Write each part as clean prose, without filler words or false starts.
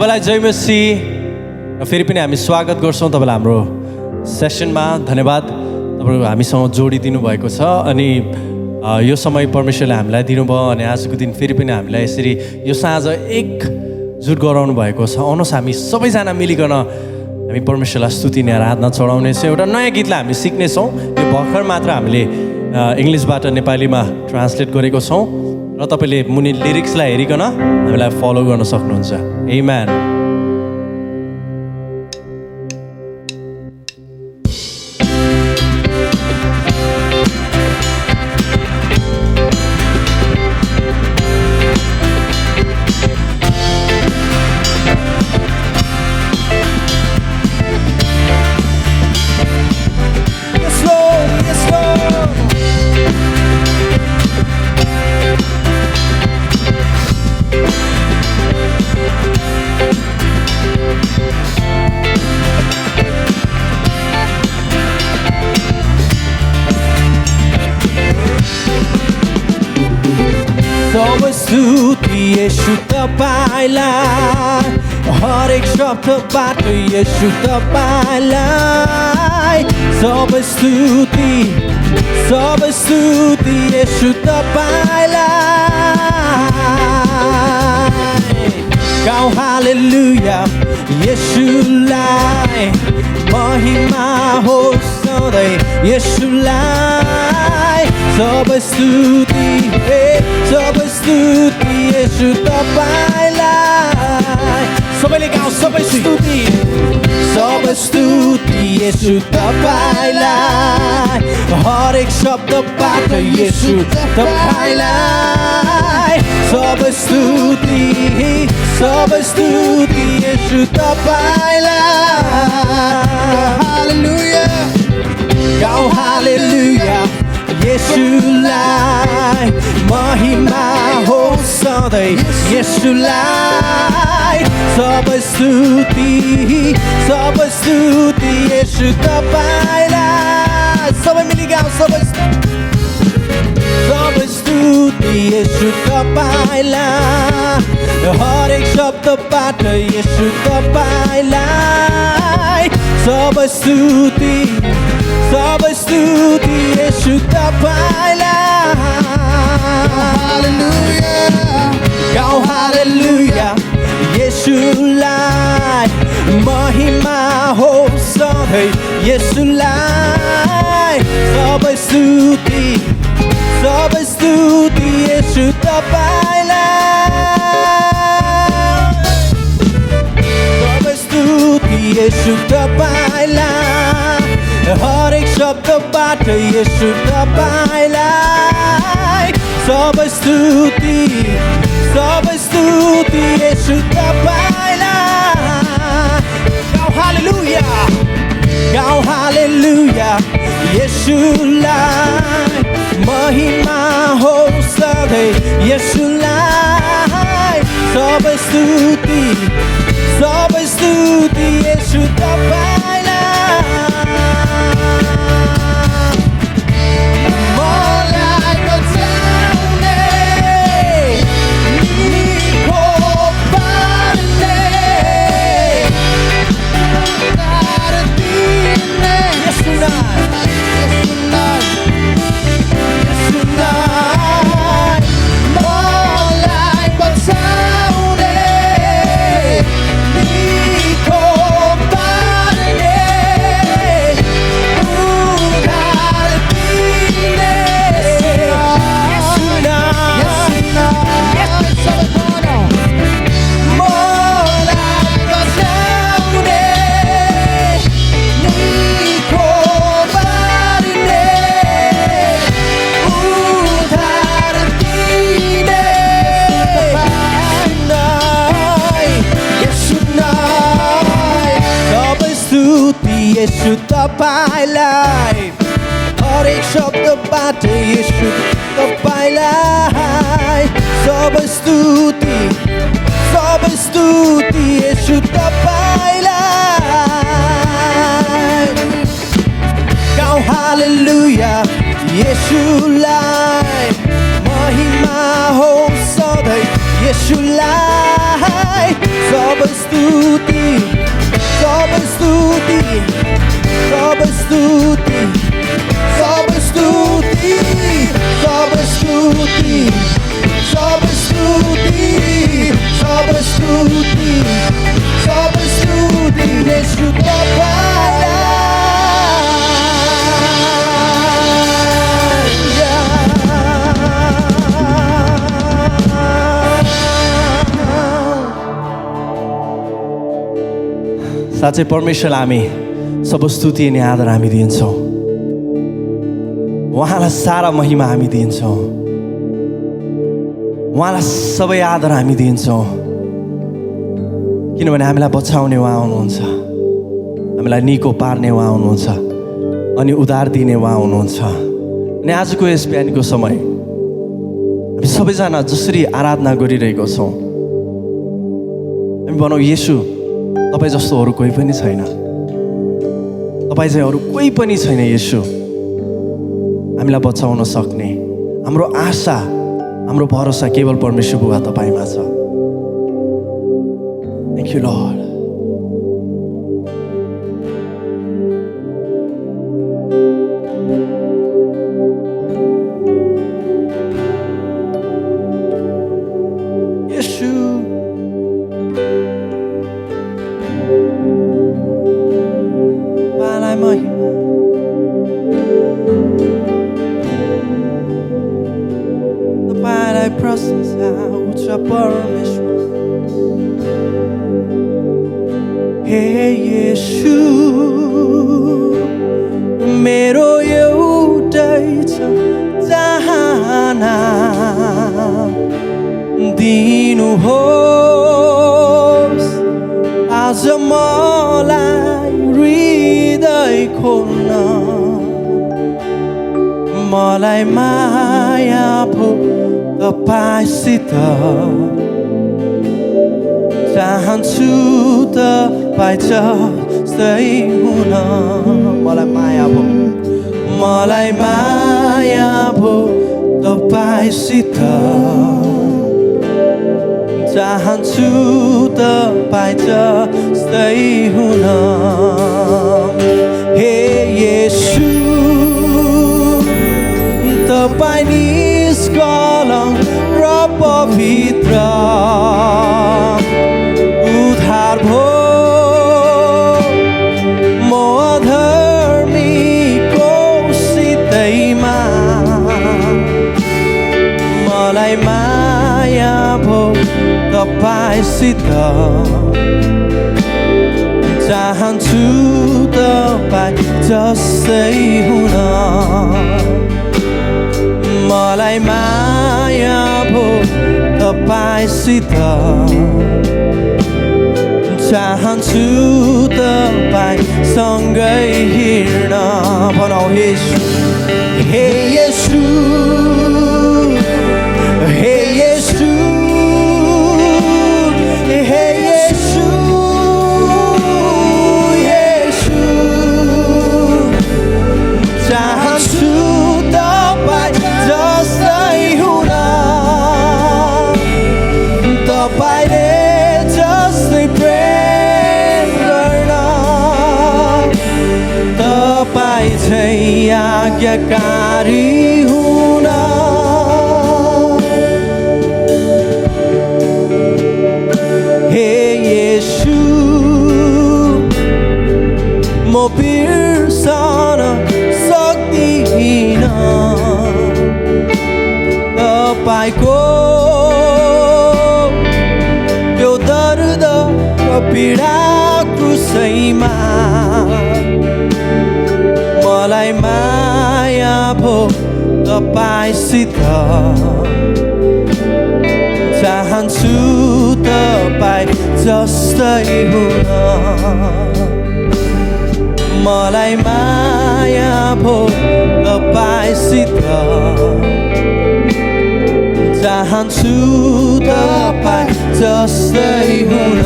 तपाईलाई जय मसीह। फेरि पनि हामी स्वागत गर्छौँ तपाईलाई हाम्रो सेसनमा। धन्यवाद तपाईको हामीसँग जोडिदिनु भएको छ अनि यो समय परमेश्वरले हामीलाई दिनुभयो अनि आजको दिन फेरि पनि हामीलाई यसरी यो साँझ एकजुट गराउनु भएको छ। आउनुहोस् हामी सबैजना मिलिकन हामी परमेश्वरलाई स्तुति अनि आराधना चढाउनेछौँ। एउटा नयाँ गीतलाई हामी सिक्नेछौँ। यो भर्खर मात्र हामीले इङ्ग्लिसबाट नेपालीमा ट्रान्सलेट गरेको छौँ र तपाईँले मुनि लिरिक्सलाई हेरिकन हामीलाई फलो गर्न सक्नुहुन्छ। आमेन। स्तुति येशू तपाईलाई, हरेक शब्दबाट येशू तपाईलाई। सबै स्तुति येशू तपाईलाई। गाउँ हालेलुया येशूलाई, महिमा होस् सधैँ येशूलाई। सबै स्तुति येशू तपाईलाई। सबैले गाउँ सबै स्तुति येशू तपाईलाई, हरेक शब्दबाट येशू तपाईलाई। सबै स्तुति येशू तपाईलाई। हालेलुया गाउँ हालेलुया येशूलाई, महिमा होस् सधैँ येशूलाई। सबै स्तुति येशू तपाईलाई। सबै मिली गाउँ सबै स्तुति येशू तपाईलाई, हरेक शब्दबाट येशू तपाईलाई। सबै स्तुति येशू तपाईलाई। हालेलुया गाउँ हालेलुया येशूलाई, महिमा होस् सधैँ येशूलाई। सबै स्तुति येशू तपाईलाई। सबै स्तुति येशू तपाईलाई, हरेक शब्दबाट येशू तपाईलाई। सबै स्तुति येशू तपाईलाई। गाउँ हालेलुया येशूलाई, महिमा होस् सधैँ येशूलाई। सबै स्तुति येशू तपाईलाई। येशू तपाईलाई, हरेक शब्दबाट येशू तपाईलाई। सबै स्तुति येशू तपाईलाई। गाउँ हालेलुया येशूलाई, महिमा होस् सधैँ येशूलाई। सब स्तुति सब स्तुति सब स्तुति सब स्तुति सब स्तुति सब स्तुति सब स्तुति सब स्तुति येशू साँच्चै परमेश्वरलाई हामी सब स्तुति अनि आदर हामी दिन्छौँ उहाँलाई सारा महिमा हामी दिन्छौँ उहाँलाई सबै आदर हामी दिन्छौँ किनभने हामीलाई बचाउने उहाँ हुनुहुन्छ हामीलाई निको पार्ने उहाँ हुनुहुन्छ अनि उद्धार दिने उहाँ हुनुहुन्छ अनि आजको यस बिहानको समय हामी सबैजना जसरी आराधना गरिरहेको छौँ हामी भनौँ येशू तपाईँ जस्तो अरू कोही पनि छैन तपाईँ चाहिँ अरू कोही पनि छैन येशू हामीलाई बचाउन सक्ने हाम्रो आशा हाम्रो भरोसा केवल परमेश्वर बुबा तपाईँमा छ थ्याङ्क यू लर्ड मेरो एउटै छ चाहना दिनुहोस् आज मलाई हृदय खोल्न मलाई माया भो तपाईसित चाहन्छु तपाईँ जस्तै हुन मलाई माया भो तपाईसित चाहन्छु तपाईँ जस्तै हुन हे येशू तपाईँ निष्कलङ्क र पवित्र उद्धार भो म अधर्मीको सितैमा मलाई माया भो तपाईसित चाहन्छु तपाईँ जस्तै हुन मलाई माया भो तपाईसित चाहन्छु तपाईँ सँगै हिँड्न भनौ हे येशू हे येशू हे येशू येशू चाहन्छु तपाईँ जस्तै हुन तपाईँले जस्तै प्रेम गर्न तपाईँ चाहिँ आज्ञाकारी हुन हे येशू म बिर्सन सक्दिन तपाईँको त्यो दर्द र पीडा क्रुसैमा मलाई माया भो तपाईसित चाहन्छु तपाईँ जस्तै हुन मलाई माया भो तपाईसित चाहन्छु तपाईँ जस्तै हुन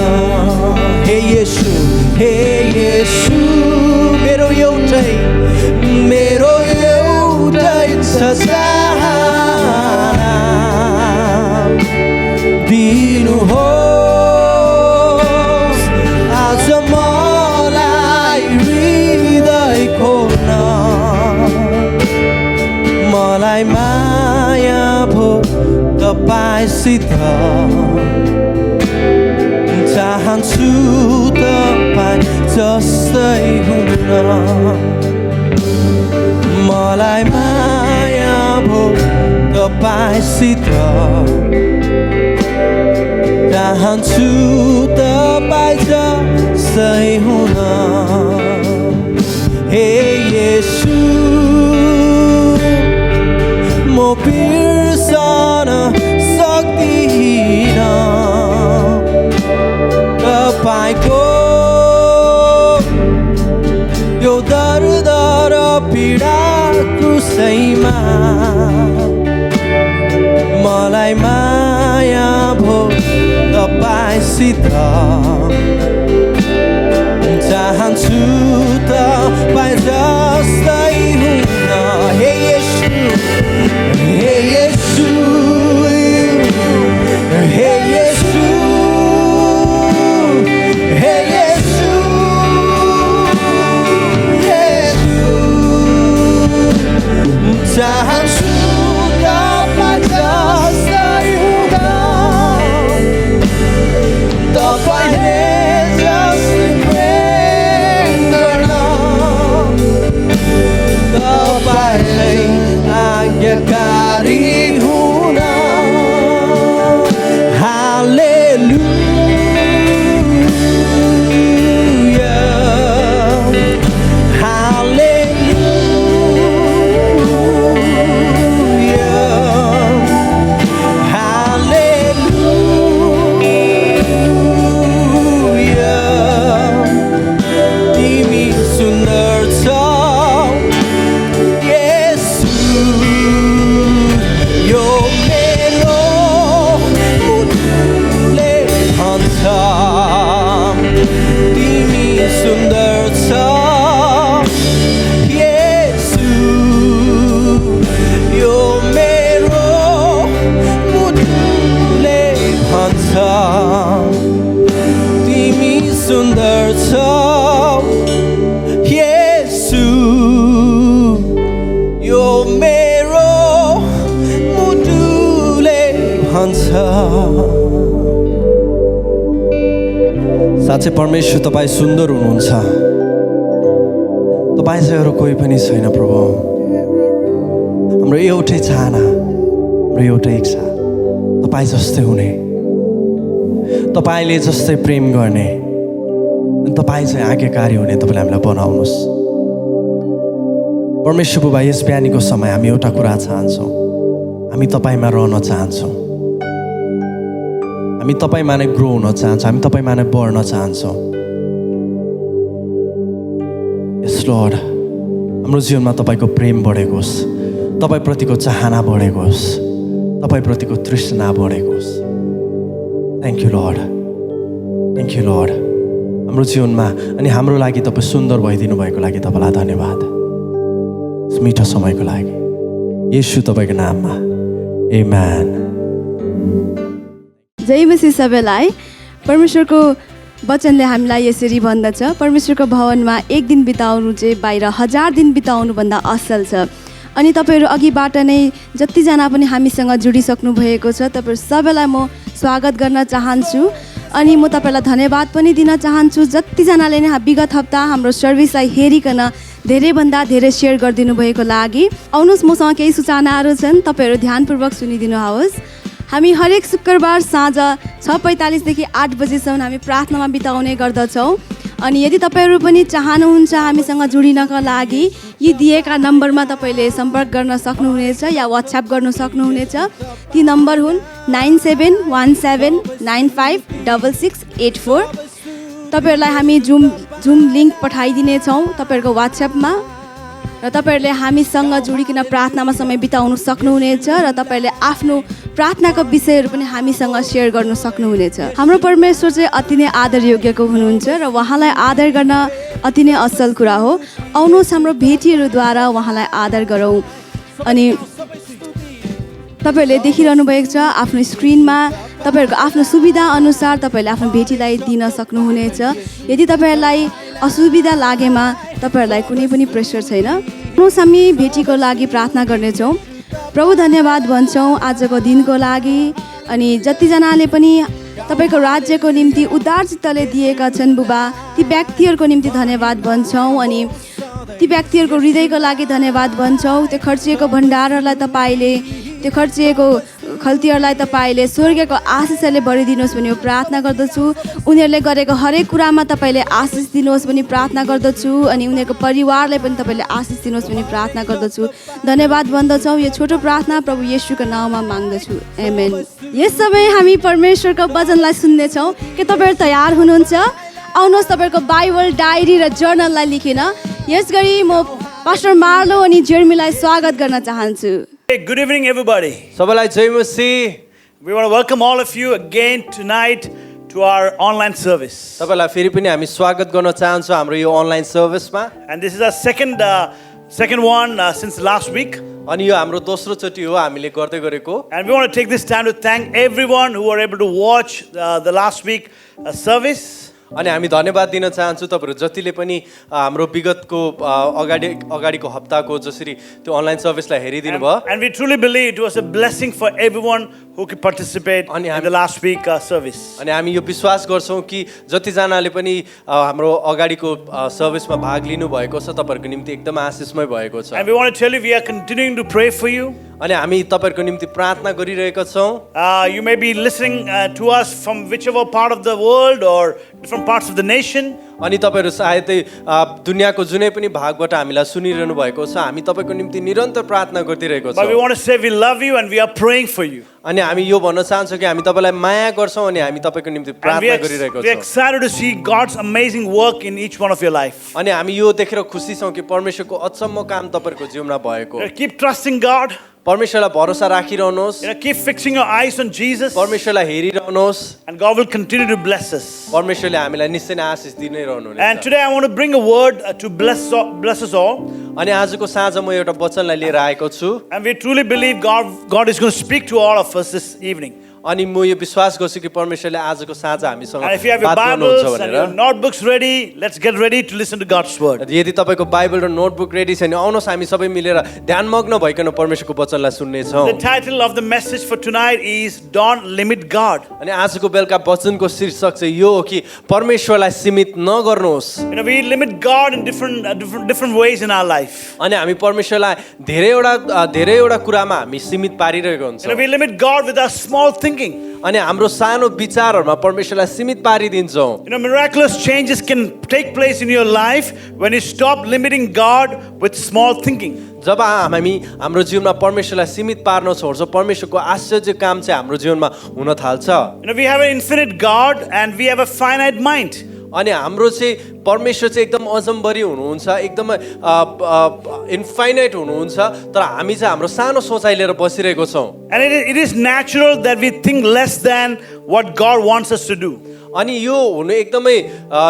हे येशू मेरो एउटै छ चाहना दिनुहोस् मलाई माया भो तपाईसित चाहन्छु तपाईँ जस्तै हुन मलाई माया भो तपाईसित चाहन्छु तपाईँ जस्तै हुन हे येशू म बिर्सन सक्दिन तपाईँको यो दर्द र पीडा क्रुसैमा मलाई माया भो तपाईसित चाहन्छु तपाईँ जस्तै हुन हे येशू हे येशू हे येशू हे येशू चाहन्छु तपाईँ जस्तै हुन तपाईँले जस्तै प्रेम गर्न तपाईँले आज्ञाकारी हुन हालेलुया हालेलुया हालेलुया तिमी सुन्दर छौ येशू यो मेरो मुटुले भन्छ तिमी सुन्दर छौ येशू यो मेरो मुटुले भन्छ तिमी सुन्दर छौ येशू यो मेरो मुटुले भन्छ साँच्चै परमेश्वर तपाईँ सुन्दर हुनुहुन्छ तपाईँ चाहिँ अरू कोही पनि छैन प्रभु हाम्रो एउटै चाहना हाम्रो एउटै इच्छा तपाईँ जस्तै हुने तपाईँले जस्तै प्रेम गर्ने अनि तपाईँ चाहिँ आज्ञाकारी हुने तपाईँले हामीलाई बनाउनुहोस् परमेश्वर बुबा यस बिहानीको समय हामी एउटा कुरा चाहन्छौँ हामी तपाईँमा रहन चाहन्छौँ हामी तपाईँमा नै ग्रो हुन चाहन्छौँ हामी तपाईँमा नै बढ्न चाहन्छौँ यस लर्ड हाम्रो जीवनमा तपाईँको प्रेम बढेको होस् तपाईँप्रतिको चाहना बढेको होस् तपाईँप्रतिको तृष्णा बढेको होस् थ्याङ्क यू लर्ड हाम्रो जीवनमा अनि हाम्रो लागि तपाईँ सुन्दर भइदिनु भएको लागि तपाईँलाई धन्यवाद मिठो समयको लागि येशू तपाईँको नाममा आमेन। जय मसीह सबैलाई। परमेश्वरको वचनले हामीलाई यसरी भन्दछ, परमेश्वरको भवनमा एक दिन बिताउनु चाहिँ बाहिर 1000 दिन बिताउनुभन्दा असल छ। अनि तपाईँहरू अघिबाट नै जतिजना पनि हामीसँग जोडिसक्नु भएको छ तपाईँहरू सबैलाई म स्वागत गर्न चाहन्छु अनि म तपाईँलाई धन्यवाद पनि दिन चाहन्छु जतिजनाले नै विगत हप्ता हाम्रो सर्भिसलाई हेरिकन धेरैभन्दा धेरै सेयर गरिदिनु भएको लागि। आउनुहोस् मसँग केही सूचनाहरू छन्, तपाईँहरू ध्यानपूर्वक सुनिदिनुहोस्। हामी हरेक शुक्रबार साँझ 6:45 देखि 8 बजेसम्म हामी प्रार्थनामा बिताउने गर्दछौँ। अनि यदि तपाईँहरू पनि चाहनुहुन्छ हामीसँग जोडिनका लागि यी दिएका नम्बरमा तपाईँले सम्पर्क गर्न सक्नुहुनेछ या वाट्सएप गर्न सक्नुहुनेछ। ती नम्बर हुन् 9717956684। तपाईँहरूलाई हामी जुम लिङ्क पठाइदिनेछौँ तपाईँहरूको वाट्सएपमा र तपाईँहरूले हामीसँग जोडिकन प्रार्थनामा समय बिताउनु सक्नुहुनेछ र तपाईँहरूले आफ्नो प्रार्थनाको विषयहरू पनि हामीसँग सेयर गर्न सक्नुहुनेछ। हाम्रो परमेश्वर चाहिँ अति नै आदर योग्यको हुनुहुन्छ र उहाँलाई आदर गर्न अति नै असल कुरा हो। आउनुहोस् हाम्रो भेटीहरूद्वारा उहाँलाई आदर गरौँ। अनि तपाईँहरूले देखिरहनु भएको छ आफ्नो स्क्रिनमा तपाईँहरूको आफ्नो सुविधा अनुसार तपाईँहरूले आफ्नो भेटीलाई दिन सक्नुहुनेछ। यदि तपाईँहरूलाई असुविधा लागेमा तपाईँहरूलाई कुनै पनि प्रेसर छैन, रोज हामी भेटीको लागि प्रार्थना गर्नेछौँ। प्रभु धन्यवाद भन्छौँ आजको दिनको लागि, अनि जतिजनाले पनि तपाईँको राज्यको निम्ति उदार चित्तले दिएका छन् बुबा, ती व्यक्तिहरूको निम्ति धन्यवाद भन्छौँ। अनि ती व्यक्तिहरूको हृदयको लागि धन्यवाद भन्छौँ। त्यो खर्चिएको भण्डारहरूलाई तपाईँले, त्यो खर्चिएको खल्तीहरूलाई तपाईँले स्वर्गको आशिषहरूले भरिदिनुहोस् भनी प्रार्थना गर्दछु। उनीहरूले गरेको हरेक कुरामा तपाईँले आशिष दिनुहोस् भनी प्रार्थना गर्दछु, अनि उनीहरूको परिवारलाई पनि तपाईँले आशिष दिनुहोस् भनी प्रार्थना गर्दछु। धन्यवाद भन्दछौँ। यो छोटो प्रार्थना प्रभु येशूको नाउँमा माग्दछु, आमेन। यस समय हामी परमेश्वरको वचनलाई सुन्नेछौँ। के तपाईँहरू तयार हुनुहुन्छ? आउनुहोस् तपाईँहरूको बाइबल, डायरी र जर्नललाई लिखेर यस गरी म पास्टर मार्लो अनि जेर्मीलाई स्वागत गर्न चाहन्छु। Hey, good evening, everybody. सबैलाई जय मसीह। We want to welcome all of you again tonight to our online service. सबैलाई फेरि पनि हामी स्वागत गर्न चाहन्छौँ हाम्रो यो online सर्भिसमा। And this is our second one since last week. अनि यो हाम्रो दोस्रो चोटि हो हामीले गर्दै गरेको। And we want to take this time to thank everyone who were able to watch the last week service. अनि हामी धन्यवाद दिन चाहन्छौँ तपाईँहरू जतिले पनि हाम्रो विगतको अगाडिको हप्ताको जसरी त्यो अनलाइन सर्भिसलाई हेरिदिनु भयो। And we truly believe it was a blessing for everyone who could participate in the last week service. अनि हामी यो विश्वास गर्छौँ कि जतिजनाले पनि हाम्रो अगाडिको सर्भिसमा भाग लिनु भएको छ तपाईँहरूको निम्ति एकदम आशिषमय भएको छ। And we want to tell you we are continuing to pray for you. अनि हामी तपाईँहरूको निम्ति प्रार्थना गरिरहेका छौँ। You may be listening to us from whichever part of the world or different parts of the nation. अनि तपाईँहरू सायदै दुनियाँको जुनै पनि भागबाट हामीलाई सुनिरहनु भएको छ। हामी तपाईँको निम्ति निरन्तर प्रार्थना गरिरहेको छौँ। But we want to say we love you and we are praying for you. अनि हामी यो भन्न चाहन्छौँ कि हामी तपाईँलाई माया गर्छौँ अनि हामी तपाईँको निम्ति प्रार्थना गरिरहेको We are छौँ। excited to see God's amazing work in each one of your life. अनि हामी यो देखेर खुसी छौँ कि परमेश्वरको अचम्म काम तपाईँहरूको जीवनमा भएको। Keep trusting God. परमेश्वरलाई भरोसा राखिरहनुहोस्। Keep fixing your eyes on Jesus. परमेश्वरलाई हेरिरहनुहोस्। And God will continue to bless us. परमेश्वरले हामीलाई निश्चय नै आशिष दिनै रहनुहुनेछ। And today I want to bring a word to bless us all. अनि आजको साँझ म एउटा वचनलाई लिएर आएको छु। And we truly believe God is going to speak to all of us this evening. अनि म यो विश्वास गर्छु कि परमेश्वरले आजको साँझ हामीसँग And if you have your बात गर्नुहुन्छ Bibles and your भनेर। notebooks ready, let's get ready to listen to God's word. यदि तपाईँको बाइबल र नोटबुक रेडी छ भने आउनुहोस् हामी सबै मिलेर ध्यानमग्न भइकन परमेश्वरको वचनलाई सुन्नेछौँ। The title of the message for tonight is Don't Limit God. अनि आजको बेलुका वचनको शीर्षक चाहिँ यो हो कि परमेश्वरलाई सीमित नगर्नुहोस्। We limit God in different ways in our life. अनि हामी परमेश्वरलाई धेरैवटा कुरामा हामी सीमित पारिरहेको हुन्छौँ। We limit God with our small thinking. अनि हाम्रो सानो विचारहरूमा परमेश्वरलाई सीमित पारिदिन्छौँ। Miraculous changes can take place in your life when you stop limiting God with small thinking. जब हामी हाम्रो जीवनमा परमेश्वरलाई सीमित पार्न छोड्छौँ परमेश्वरको आश्चर्य काम चाहिँ हाम्रो जीवनमा हुन थाल्छ। We have an infinite God and we have a finite mind. अनि हाम्रो चाहिँ परमेश्वर चाहिँ एकदम अजम्बरी हुनुहुन्छ, एकदमै इन्फाइनाइट हुनुहुन्छ, तर हामी चाहिँ हाम्रो सानो सोचाइ लिएर बसिरहेको छौँ। And it is natural that we think less than what God wants us to do. अनि यो हुनु एकदमै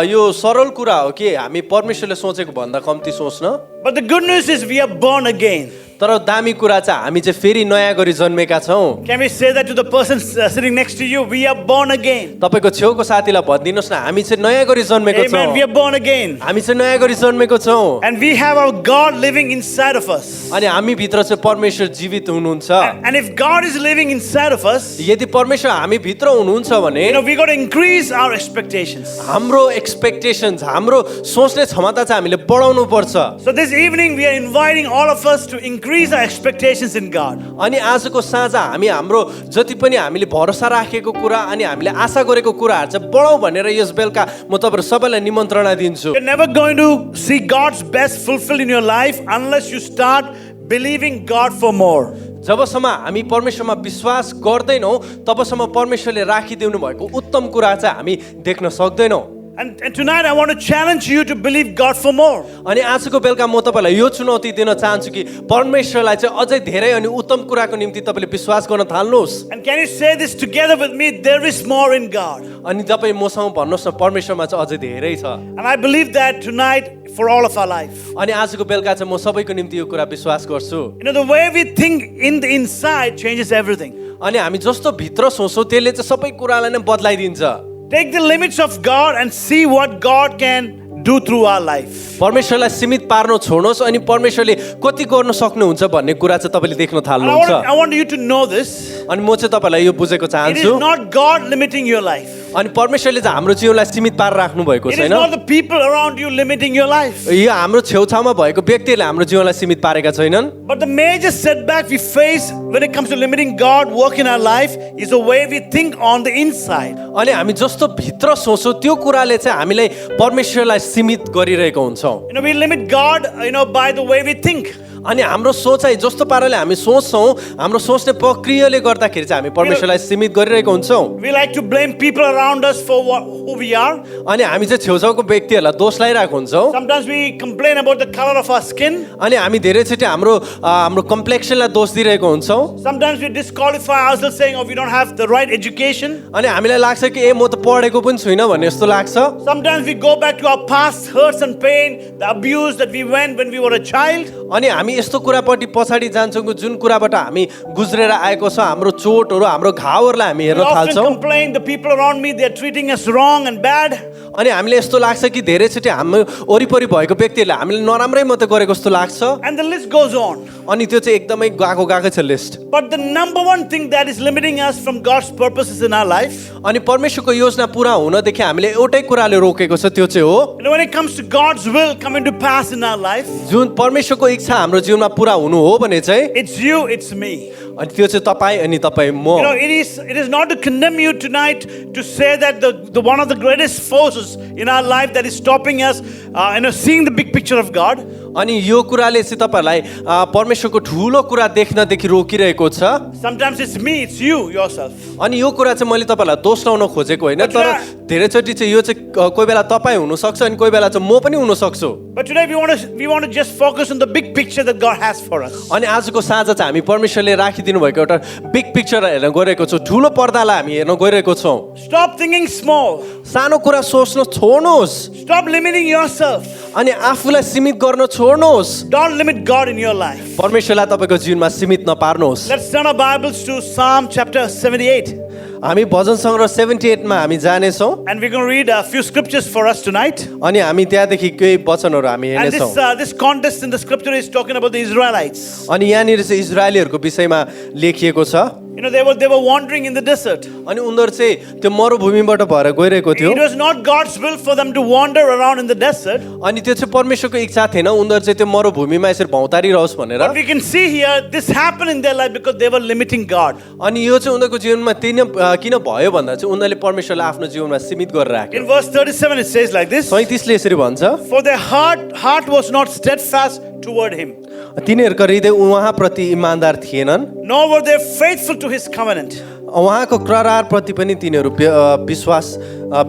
यो सरल कुरा हो कि हामी परमेश्वरले सोचेको भन्दा कम्ती सोच्न। But the good news is we are born again. तर दामी कुरा चाहिँ हामी चाहिँ फेरि नयाँ गरी जन्मेका छौँ। Can we say that to the person sitting next to you? We are born again. तपाईको छेउको साथीलाई भनिदिनुहोस् न हामी चाहिँ नयाँ गरी जन्मेको छौँ। Amen. We are born again. हामी चाहिँ नयाँ गरी जन्मेको छौँ। And we have our God living inside of us. अनि हामी भित्र चाहिँ परमेश्वर जीवित हुनुहुन्छ। And if God is living inside of us, यदि परमेश्वर हामी भित्र हुनुहुन्छ भने we got to increase our expectations. हाम्रो एक्सपेक्टेशन्स हाम्रो सोच्ने क्षमता चाहिँ हामीले बढाउनु पर्छ। So this evening we are inviting all of us to increase our expectations in God. अनि आजको साँझ हामी हाम्रो जति पनि हामीले भरोसा राखेको कुरा अनि हामीले आशा गरेको कुराहरू चाहिँ बढाउँ भनेर यस बेलुका म तपाईहरु सबैलाई निमन्त्रणा दिन्छु। You're never going to see God's best fulfilled in your life unless you start believing God for more. जबसम्म हामी परमेश्वरमा विश्वास गर्दैनौँ तबसम्म परमेश्वरले राखिदिनु भएको उत्तम कुरा चाहिँ हामी देख्न सक्दैनौँ। And tonight I want to challenge you to believe God for more. अनि आजको बेलुका म तपाईलाई यो चुनौती दिन चाहन्छु कि परमेश्वरलाई चाहिँ अझै धेरै अनि उत्तम कुराको निम्ति तपाईले विश्वास गर्न थाल्नुहोस्। And can you say this together with me? There is more in God. अनि तपाई मसँग भन्नुहोस् न परमेश्वरमा चाहिँ अझै धेरै छ। And I believe that tonight for all of our life. अनि आजको बेलुका चाहिँ म सबैको निम्ति यो कुरा विश्वास गर्छु। You know, the way we think in the inside changes everything. अनि हामी जस्तो भित्र सोच्छौँ त्यसले चाहिँ सबै कुरालाई नै बदलाइदिन्छ। Take the limits of God and see what God can do through our life. परमेश्वरलाई सीमित पार्न छोड्नुहोस् अनि परमेश्वरले कति गर्न सक्नुहुन्छ भन्ने कुरा चाहिँ तपाईँले देख्न And थाल्नुहुन्छ I want you to know this. अनि म चाहिँ तपाईँलाई यो बुझेको It is चाहन्छु not God limiting your life. अनि परमेश्वरले चाहिँ हाम्रो जीवनलाई सीमित पारेर राख्नु भएको It is छैन not the people around you limiting your life. यो हाम्रो छेउछाउमा भएको व्यक्तिहरूले हाम्रो जीवनलाई सीमित पारेका छैनन् But the major setback we face when it comes to limiting God work in our life is the way we think on the inside. अनि हामी जस्तो भित्र सोच्छौँ त्यो कुराले चाहिँ हामीलाई परमेश्वरलाई सीमित गरिरहेको हुन्छौँ You know, we limit God, by the way we think. अनि हाम्रो सोचाइ जस्तो पाराले हामी सोच्छौँ हाम्रो सोच्ने प्रक्रियाले गर्दाखेरि चाहिँ हामी परमेश्वरलाई सीमित गरिरहेको हुन्छौँ We like to blame people around us for who we are. अनि हामी चाहिँ छेउछाउको व्यक्तिहरूलाई दोष लगाइरहेको हुन्छौँ Sometimes we complain about the color of our skin. अनि हामी धेरैचोटि हाम्रो कम्प्लेक्सनलाई दोष दिइरहेको हुन्छौँ Sometimes we disqualify ourselves saying, oh, we don't have the right education. अनि हामीलाई लाग्छ कि म त पढेको पनि छुइनँ भन्ने जस्तो लाग्छ Sometimes we go back to our past hurts and pain, the abuse that we went when we were a child. अनि हामी यस्तो कुरापट्टि पछाडि जान्छौँ जुन कुराबाट हामी गुज्रेर आएको छ हाम्रो चोटहरू हाम्रो घाउहरूलाई हामी We हेर्न often थाल्छौँ complain the people around me, they're treating us wrong and bad. अनि हामीले यस्तो लाग्छ कि धेरैचोटि हाम्रो वरिपरि भएको व्यक्तिहरूले हामीले नराम्रै मात्रै गरेको जस्तो लाग्छ And the list goes on. अनि त्यो चाहिँ एकदमै गएकै छ list But the number one thing that is limiting us from God's purposes in our life, अनि परमेश्वरको योजना पुरा हुनदेखि हामीले एउटै कुराले रोकेको छ त्यो चाहिँ हो when it comes to God's will coming to pass in our life, जुन परमेश्वरको इच्छा हाम्रो जीवनमा पुरा हुनु हो भने चाहिँ it's you, it's me. अनि त्यो चाहिँ तपाईँ अनि तपाईँ म It is not to condemn you tonight to say that the one of the greatest forces in our life that is stopping us, seeing the big picture of God. अनि यो कुराले चाहिँ तपाईँहरूलाई परमेश्वरको ठुलो कुरा देख्नदेखि रोकिरहेको छ Sometimes it's me, it's you, yourself. अनि यो कुरा चाहिँ मैले तपाईँलाई दोष लाउन खोजेको होइन तर धेरैचोटि चाहिँ यो चाहिँ कोही बेला तपाईँ हुनसक्छ अनि कोही बेला चाहिँ म पनि हुन सक्छु But today we want to just focus on the big picture that God has for us. अनि आजको साँझ चाहिँ हामी परमेश्वरले राखिदिनु भएको एउटा बिग पिक्चर हेर्न गइरहेको छौँ ठुलो पर्दालाई हामी हेर्न गइरहेको छौँ Stop thinking small. सानो कुरा सोच्न छोड्नुहोस् Stop limiting yourself. अनि आफूलाई सीमित गर्न छोड्नुहोस् Don't limit God in your life. परमेश्वरलाई तपाईँको जीवनमा सीमित नपार्नुहोस् Let's turn our Bibles to Psalm chapter 78. हामी भजन सङ्ग्रह 78 मा हामी जानेछौँ And we're going to read a few scriptures for us tonight. अनि हामी त्यहाँदेखि केही वचनहरू हामी And हेर्नेछौँ this context in the scripture is talking about the Israelites. अनि यहाँनिर चाहिँ इजरायलीहरूको विषयमा लेखिएको छ They were wandering in the desert. अनि उनीहरू चाहिँ त्यो मरुभूमिबाट भएर गइरहेको थियो It was not God's will for them to wander around in the desert. अनि त्यो चाहिँ परमेश्वरको इच्छा थिएन उनीहरू चाहिँ त्यो मरुभूमिमा यसरी भौतारिरहोस् भनेर But we can see here, this happened in their life because they were limiting God. अनि यो चाहिँ उनीहरूको जीवनमा किन भयो भन्दा चाहिँ उनीहरूले परमेश्वरलाई आफ्नो जीवनमा सीमित गरेर राख्यो In verse 37 it says like this. 37ले यसरी भन्छ For their heart was not steadfast toward him, तिनीहरूको हृदय उहाँप्रति इमानदार थिएनन् nor were they faithful to his covenant. उहाँको करारप्रति पनि तिनीहरू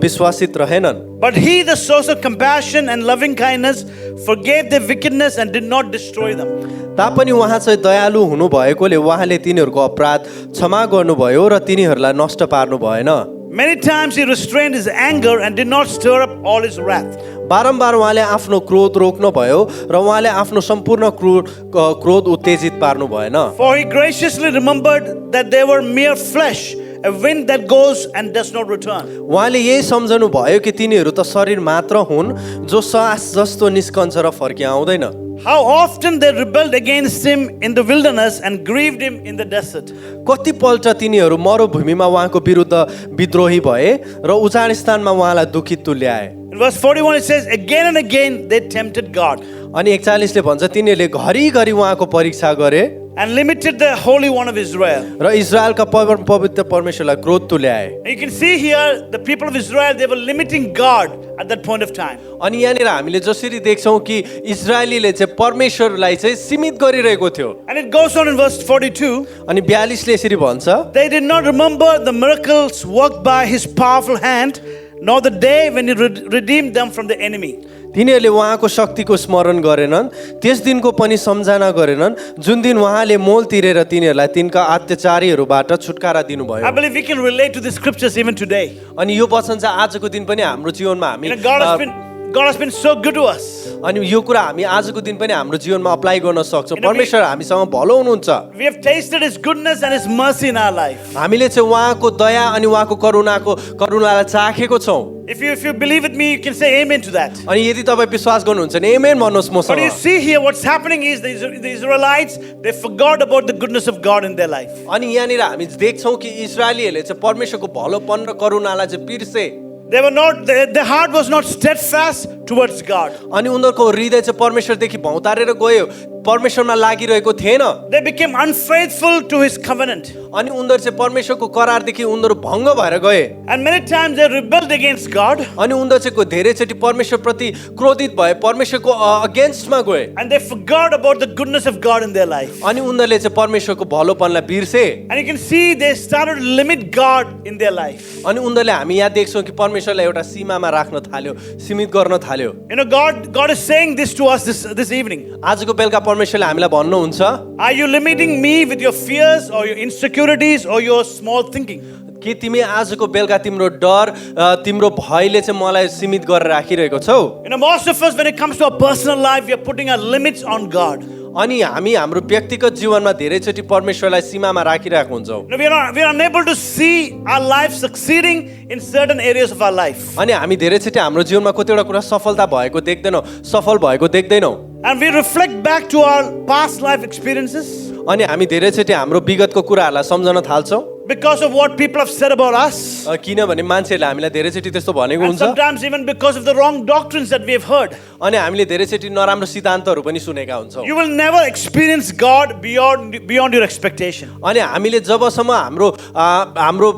विश्वासित रहेनन् But he, the source of compassion and loving kindness, forgave their wickedness and did not destroy them. तापनि उहाँ चाहिँ दयालु हुनु भएकोले उहाँले तिनीहरूको अपराध क्षमा गर्नुभयो र तिनीहरूलाई नष्ट पार्नु भएन Many times he restrained his anger and did not stir up all his wrath. बारम्बार उहाँले आफ्नो क्रोध रोक्नु भयो र उहाँले आफ्नो सम्पूर्ण क्रोध उत्तेजित पार्नु भएन For he graciously remembered that they were mere flesh, a wind that goes and does not return. उहाँले यही सम्झनु भयो कि तिनीहरू त शरीर मात्र हुन् जो सास जस्तो निस्कन्छ र फर्किआउँदैन How often they rebelled against him in the wilderness and grieved him in the desert. कतिपल्ट तिनीहरू मरुभूमिमा उहाँको विरुद्ध विद्रोही भए र उजाड स्थानमा उहाँलाई दुखित तुल्याए In verse 41 it says, again and again they tempted God अनि 41ले भन्छ तिनीहरूले घरिघरि उहाँको परीक्षा गरे and limited the Holy One of Israel. र इजरायलका पवित्र परमेश्वरलाई क्रोध तुल्याए You can see here the people of Israel, they were limiting God at that point of time. अनि यहाँनिर हामीले जसरी देख्छौँ कि इजरायलीले चाहिँ परमेश्वरलाई चाहिँ सीमित गरिरहेको थियो And it goes on in verse 42. अनि 42ले यसरी भन्छ They did not remember the miracles worked by his powerful hand, nor the day when he redeemed them from the enemy. तिनीहरूले उहाँको शक्तिको स्मरण गरेनन् त्यस दिनको पनि सम्झना गरेनन् जुन दिन उहाँले मोल तिरेर तिनीहरूलाई तिनका अत्याचारीहरूबाट छुटकारा दिनुभयो I believe we can relate to the scriptures even today. अनि यो वचन चाहिँ आजको दिन पनि हाम्रो जीवनमा हामी God has been so good to us. अनि यो कुरा हामी आजको दिन पनि हाम्रो जीवनमा अप्लाई गर्न सक्छौँ परमेश्वर हामीसँग भलो हुनुहुन्छ We have tasted His goodness and His mercy in our life. हामीले चाहिँ उहाँको दया अनि उहाँको करुणालाई चाखेको छौँ If you believe with me, you can say amen to that. अनि यदि तपाईँ विश्वास गर्नुहुन्छ भने आमेन भन्नुहोस् But you मसँग see here, what's happening is the Israelites, they forgot about the goodness of God in their life. अनि यहाँनिर हामी देख्छौँ कि इस्रायलीहरूले चाहिँ परमेश्वरको भलोपन र करुणालाई चाहिँ बिर्से They were not, their heart was not steadfast towards God. अनि उनीहरूको हृदय चाहिँ परमेश्वरदेखि भौतारेर गयो परमेश्वरमा लागिरहेको थिएन They became unfaithful to His covenant. अनि उनीहरू चाहिँ परमेश्वरको करारदेखि उनीहरू भङ्ग भएर गए And many times they rebelled against God. अनि उनीहरू चाहिँ धेरैचोटि परमेश्वरप्रति क्रोधित भए परमेश्वरको अगेन्स्टमा गए And they forgot about the goodness of God in their life. अनि उनीहरूले चाहिँ परमेश्वरको भलोपनलाई बिर्से And you can see they started to limit God in their life. अनि उनीहरूले हामी यहाँ देख्छौँ कि परमेश्वरलाई एउटा सीमामा राख्न थाल्यो सीमित गर्न थाल्यो You know, God is saying this to us this evening. आजको बेलुका परमेश्वरले हामीलाई भन्नुहुन्छ Are you limiting me with your fears or your insecurities or your small thinking? के तिमी आजको बेलुका तिम्रो डर तिम्रो भयले चाहिँ मलाई सीमित गरेर राखिरहेको छौ You know, most of us, when it comes to our personal life, we are putting our limits on God. अनि हामी हाम्रो व्यक्तिगत जीवनमा धेरैचोटि परमेश्वरलाई सीमामा राखिरहेको हुन्छौँ You know, we are unable to see our life succeeding in certain areas of our life. अनि हामी धेरैचोटि हाम्रो जीवनमा कतिवटा कुरा सफलता भएको देख्दैनौँ सफल भएको देख्दैनौँ And we reflect back to our past life experiences अनि हामी धेरैचोटि हाम्रो विगतको कुराहरूलाई सम्झन थाल्छौँ because of what people have said about us. किनभने मान्छेहरूले हामीलाई धेरैचोटि त्यस्तो भनेको And हुन्छ sometimes even because of the wrong doctrines that we have heard. अनि हामीले धेरैचोटि नराम्रो सिद्धान्तहरू पनि सुनेका हुन्छौँ You will never experience God beyond your expectation. अनि हामीले जबसम्म हाम्रो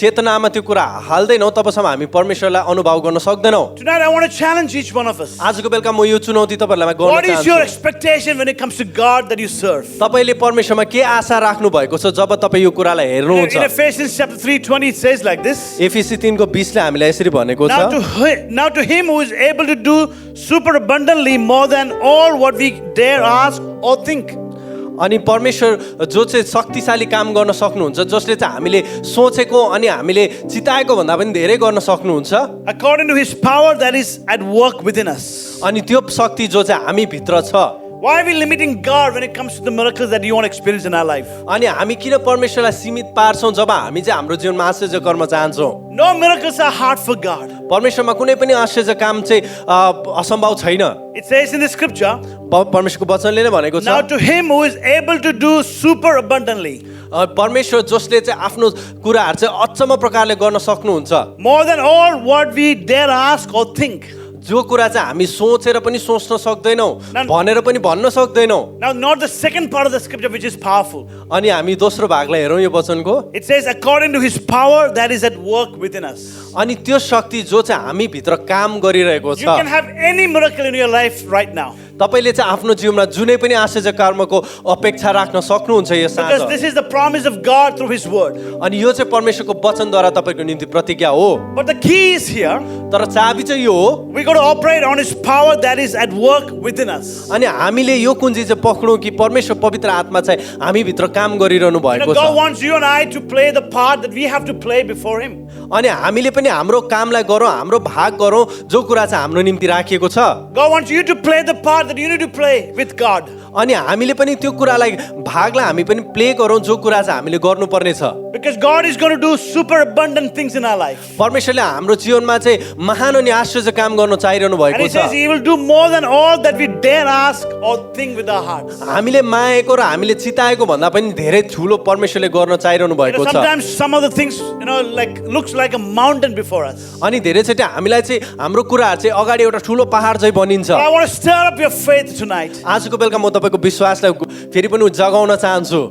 चेतनामा त्यो कुरा हाल्दैनौँ तबसम्म हामी परमेश्वरलाई अनुभव गर्न सक्दैनौँ Tonight I want to challenge each one of us. आजको बेलुका म यो चुनौती तपाईँहरूलाई गर्न What is your चाहन्छु expectation when it comes to God that you serve? तपाईँले परमेश्वरमा के आशा राख्नु भएको छ जब तपाईँ यो कुरालाई In हेर्नुहुन्छ Ephesians chapter 3:20 it says like this. एफिसी 3:20 ले हामीलाई यसरी भनेको छ Now to him who is able to do super abundantly more than all what we dare ask or think. अनि परमेश्वर जो चाहिँ शक्तिशाली काम गर्न सक्नुहुन्छ जसले चाहिँ हामीले सोचेको अनि हामीले चिताएको भन्दा पनि धेरै गर्न सक्नुहुन्छ According to his power that is at work within us. अनि त्यो शक्ति जो चाहिँ हामी भित्र छ Why are we limiting God when it comes to the miracles that you want to experience in our life? अनि हामी किन परमेश्वरलाई सीमित पार्छौँ जब हामी चाहिँ हाम्रो जीवनमा आश्चर्य कर्म चाहन्छौँ No miracles are hard for God. परमेश्वरमा कुनै पनि आश्चर्य काम चाहिँ असम्भव छैन It says in the scripture, परमेश्वरको वचनले नै भनेको now छ to him who is able to do super abundantly, परमेश्वर जसले चाहिँ आफ्नो कुराहरू चाहिँ अचम्म प्रकारले गर्न सक्नुहुन्छ more than all what we dare ask or think. जो कुरा चाहिँ हामी सोचेर पनि सोच्न सक्दैनौँ भनेर पनि भन्न सक्दैनौँ Now, not the second part of the scripture which is powerful. अनि हामी दोस्रो भागलाई हेरौँ यो वचनको It says, according to his power that is at work within us. अनि त्यो शक्ति जो चाहिँ हामी भित्र काम गरिरहेको You can छ have any miracle in your life right now. तपाईँले चाहिँ आफ्नो जीवनमा जुनै पनि आश्चर्य कर्मको अपेक्षा राख्न सक्नुहुन्छ यो Because साँझ this is the promise of God through his word. अनि यो चाहिँ परमेश्वरको वचनद्वारा तपाईँको निम्ति प्रतिज्ञा हो But the key is here, तर चाबी चाहिँ यो हो we got to operate on his power that is at work within us. अनि हामीले यो कुञ्जी चाहिँ पक्डौँ कि परमेश्वर पवित्र आत्मा चाहिँ हामी भित्र काम गरिरहनु You know, भएको God छ wants you and I to play the part that we have to play before him. अनि हामीले पनि हाम्रो कामलाई गरौँ हाम्रो भाग गरौँ जो कुरा चाहिँ हाम्रो निम्ति राखिएको छ God wants you to play the part that you need to play with God. अनि हामीले पनि त्यो कुरालाई भागलाई हामी पनि प्ले गरौँ जो कुरा चाहिँ हामीले गर्नुपर्ने छ Because God is going to do super abundant things in our life. परमेश्वरले हाम्रो जीवनमा चाहिँ महान अनि आश्चर्य काम गर्न चाहिरहनु And भएको he says छ he will do more than all that we dare ask or think with our hearts. हामीले मागेको र हामीले चिताएको भन्दा पनि धेरै ठुलो परमेश्वरले गर्न चाहिरहनु You भएको know, छ sometimes some of the things, like looks like a mountain before us. अनि धेरैचोटि हामीलाई चाहिँ हाम्रो कुराहरू चाहिँ अगाडि एउटा ठुलो पहाड चाहिँ बनिन्छ But I want to stir up your faith tonight. आजको बेलुका म तपाईँको विश्वासलाई फेरि पनि जगाउन चाहन्छु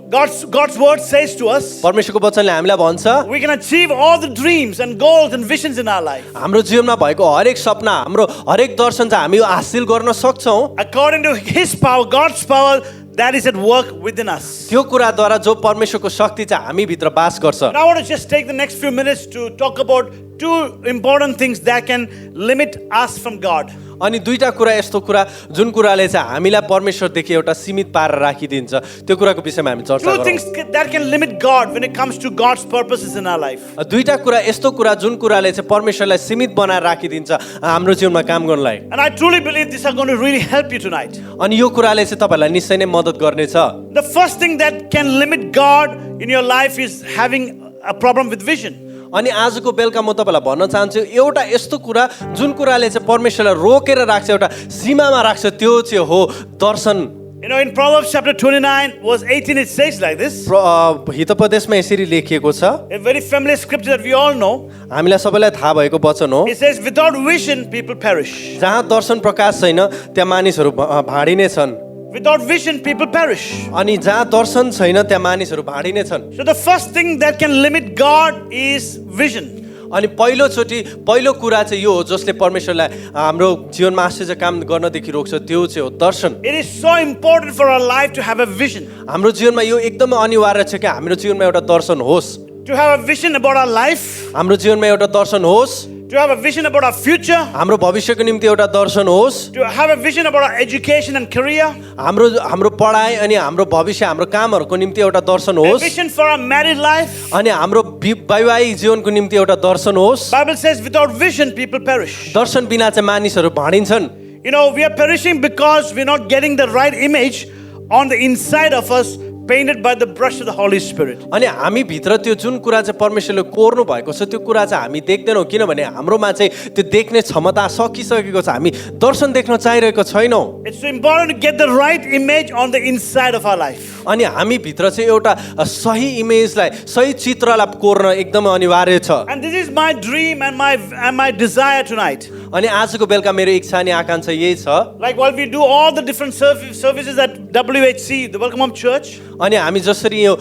God's word says to us, परमेश्वरको वचनले हामीलाई भन्छ we can achieve all the dreams and goals and visions in our life. हाम्रो जीवनमा भएको हरेक सपना हाम्रो हरेक दर्शन चाहिँ हामी हासिल गर्न सक्छौँ According to his power, God's power that is at work within us. त्यो कुराद्वारा जो परमेश्वरको शक्ति चाहिँ हामी भित्र बास गर्छ And I want to just take the next few minutes to talk about two important things that can limit us from God. अनि दुईटा कुरा यस्तो कुरा जुन कुराले चाहिँ हामीलाई परमेश्वरदेखि एउटा सीमित पारेर राखिदिन्छ त्यो कुराको विषयमा हामी चर्चा Two गरौँ things that can limit God when it comes to God's purposes in our life. दुईटा कुरा यस्तो कुरा जुन कुराले चाहिँ परमेश्वरलाई सीमित बनाएर राखिदिन्छ हाम्रो जीवनमा काम गर्नलाई And I truly believe these are going to really help you tonight. अनि यो कुराले चाहिँ तपाईँलाई निश्चय नै मद्दत गर्नेछ The first thing that can limit God in your life is having a problem with vision. अनि आजको बेलुका म तपाईँलाई भन्न चाहन्छु एउटा यस्तो कुरा जुन कुराले चाहिँ परमेश्वरलाई रोकेर राख्छ एउटा सीमामा राख्छ त्यो चाहिँ हो दर्शन You know, in Proverbs chapter 29, verse 18, it says like this. हितोपदेशमा यसरी लेखिएको छ A very familiar scripture that we all know. हामीलाई सबैलाई थाहा भएको वचन हो It says, without vision, people perish. जहाँ दर्शन प्रकाश छैन त्यहाँ मानिसहरू भाडिने छन् Without vision, people perish. अनि जहाँ दर्शन छैन त्यहाँ मानिसहरू भाडिने छन् So the first thing that can limit God is vision. अनि पहिलो कुरा चाहिँ यो हो जसले परमेश्वरलाई हाम्रो जीवनमा आश्चर्य काम गर्नदेखि रोक्छ त्यो चाहिँ हो दर्शन It is so important for our life to have a vision. हाम्रो जीवनमा यो एकदमै अनिवार्य छ कि हाम्रो जीवनमा एउटा दर्शन होस् To have a vision about our life. हाम्रो जीवनमा एउटा दर्शन होस् To have a vision about our future. हाम्रो भविष्यको निम्ति एउटा दर्शन होस् To have a vision about our education and career. हाम्रो पढाइ अनि हाम्रो भविष्य हाम्रो कामहरूको निम्ति एउटा दर्शन A होस् vision for our married life. अनि हाम्रो वैवाहिक जीवनको निम्ति एउटा दर्शन होस् Bible says without vision, people perish. दर्शन बिना चाहिँ मानिसहरू भाडिन्छन् You know, we are perishing because we're not getting the right image on the inside of us painted by the brush of the Holy Spirit. अनि हामी भित्र त्यो जुन कुरा चाहिँ परमेश्वरले कोर्नु भएको छ त्यो कुरा चाहिँ हामी देख्दैनौँ किनभने हाम्रोमा चाहिँ त्यो देख्ने क्षमता सकिसकेको छ हामी दर्शन देख्न चाहिरहेको छैनौँ It's so important to get the right image on the inside of our life. अनि हामी भित्र चाहिँ एउटा सही इमेजलाई सही चित्रलाई कोर्न एकदमै अनिवार्य छ And this is my dream and my desire tonight. अनि आजको बेलुका मेरो इच्छा अनि आकांक्षा यही छ Like while we do all the different services at WHC, the Welcome Home Church, अनि हामी जसरी यो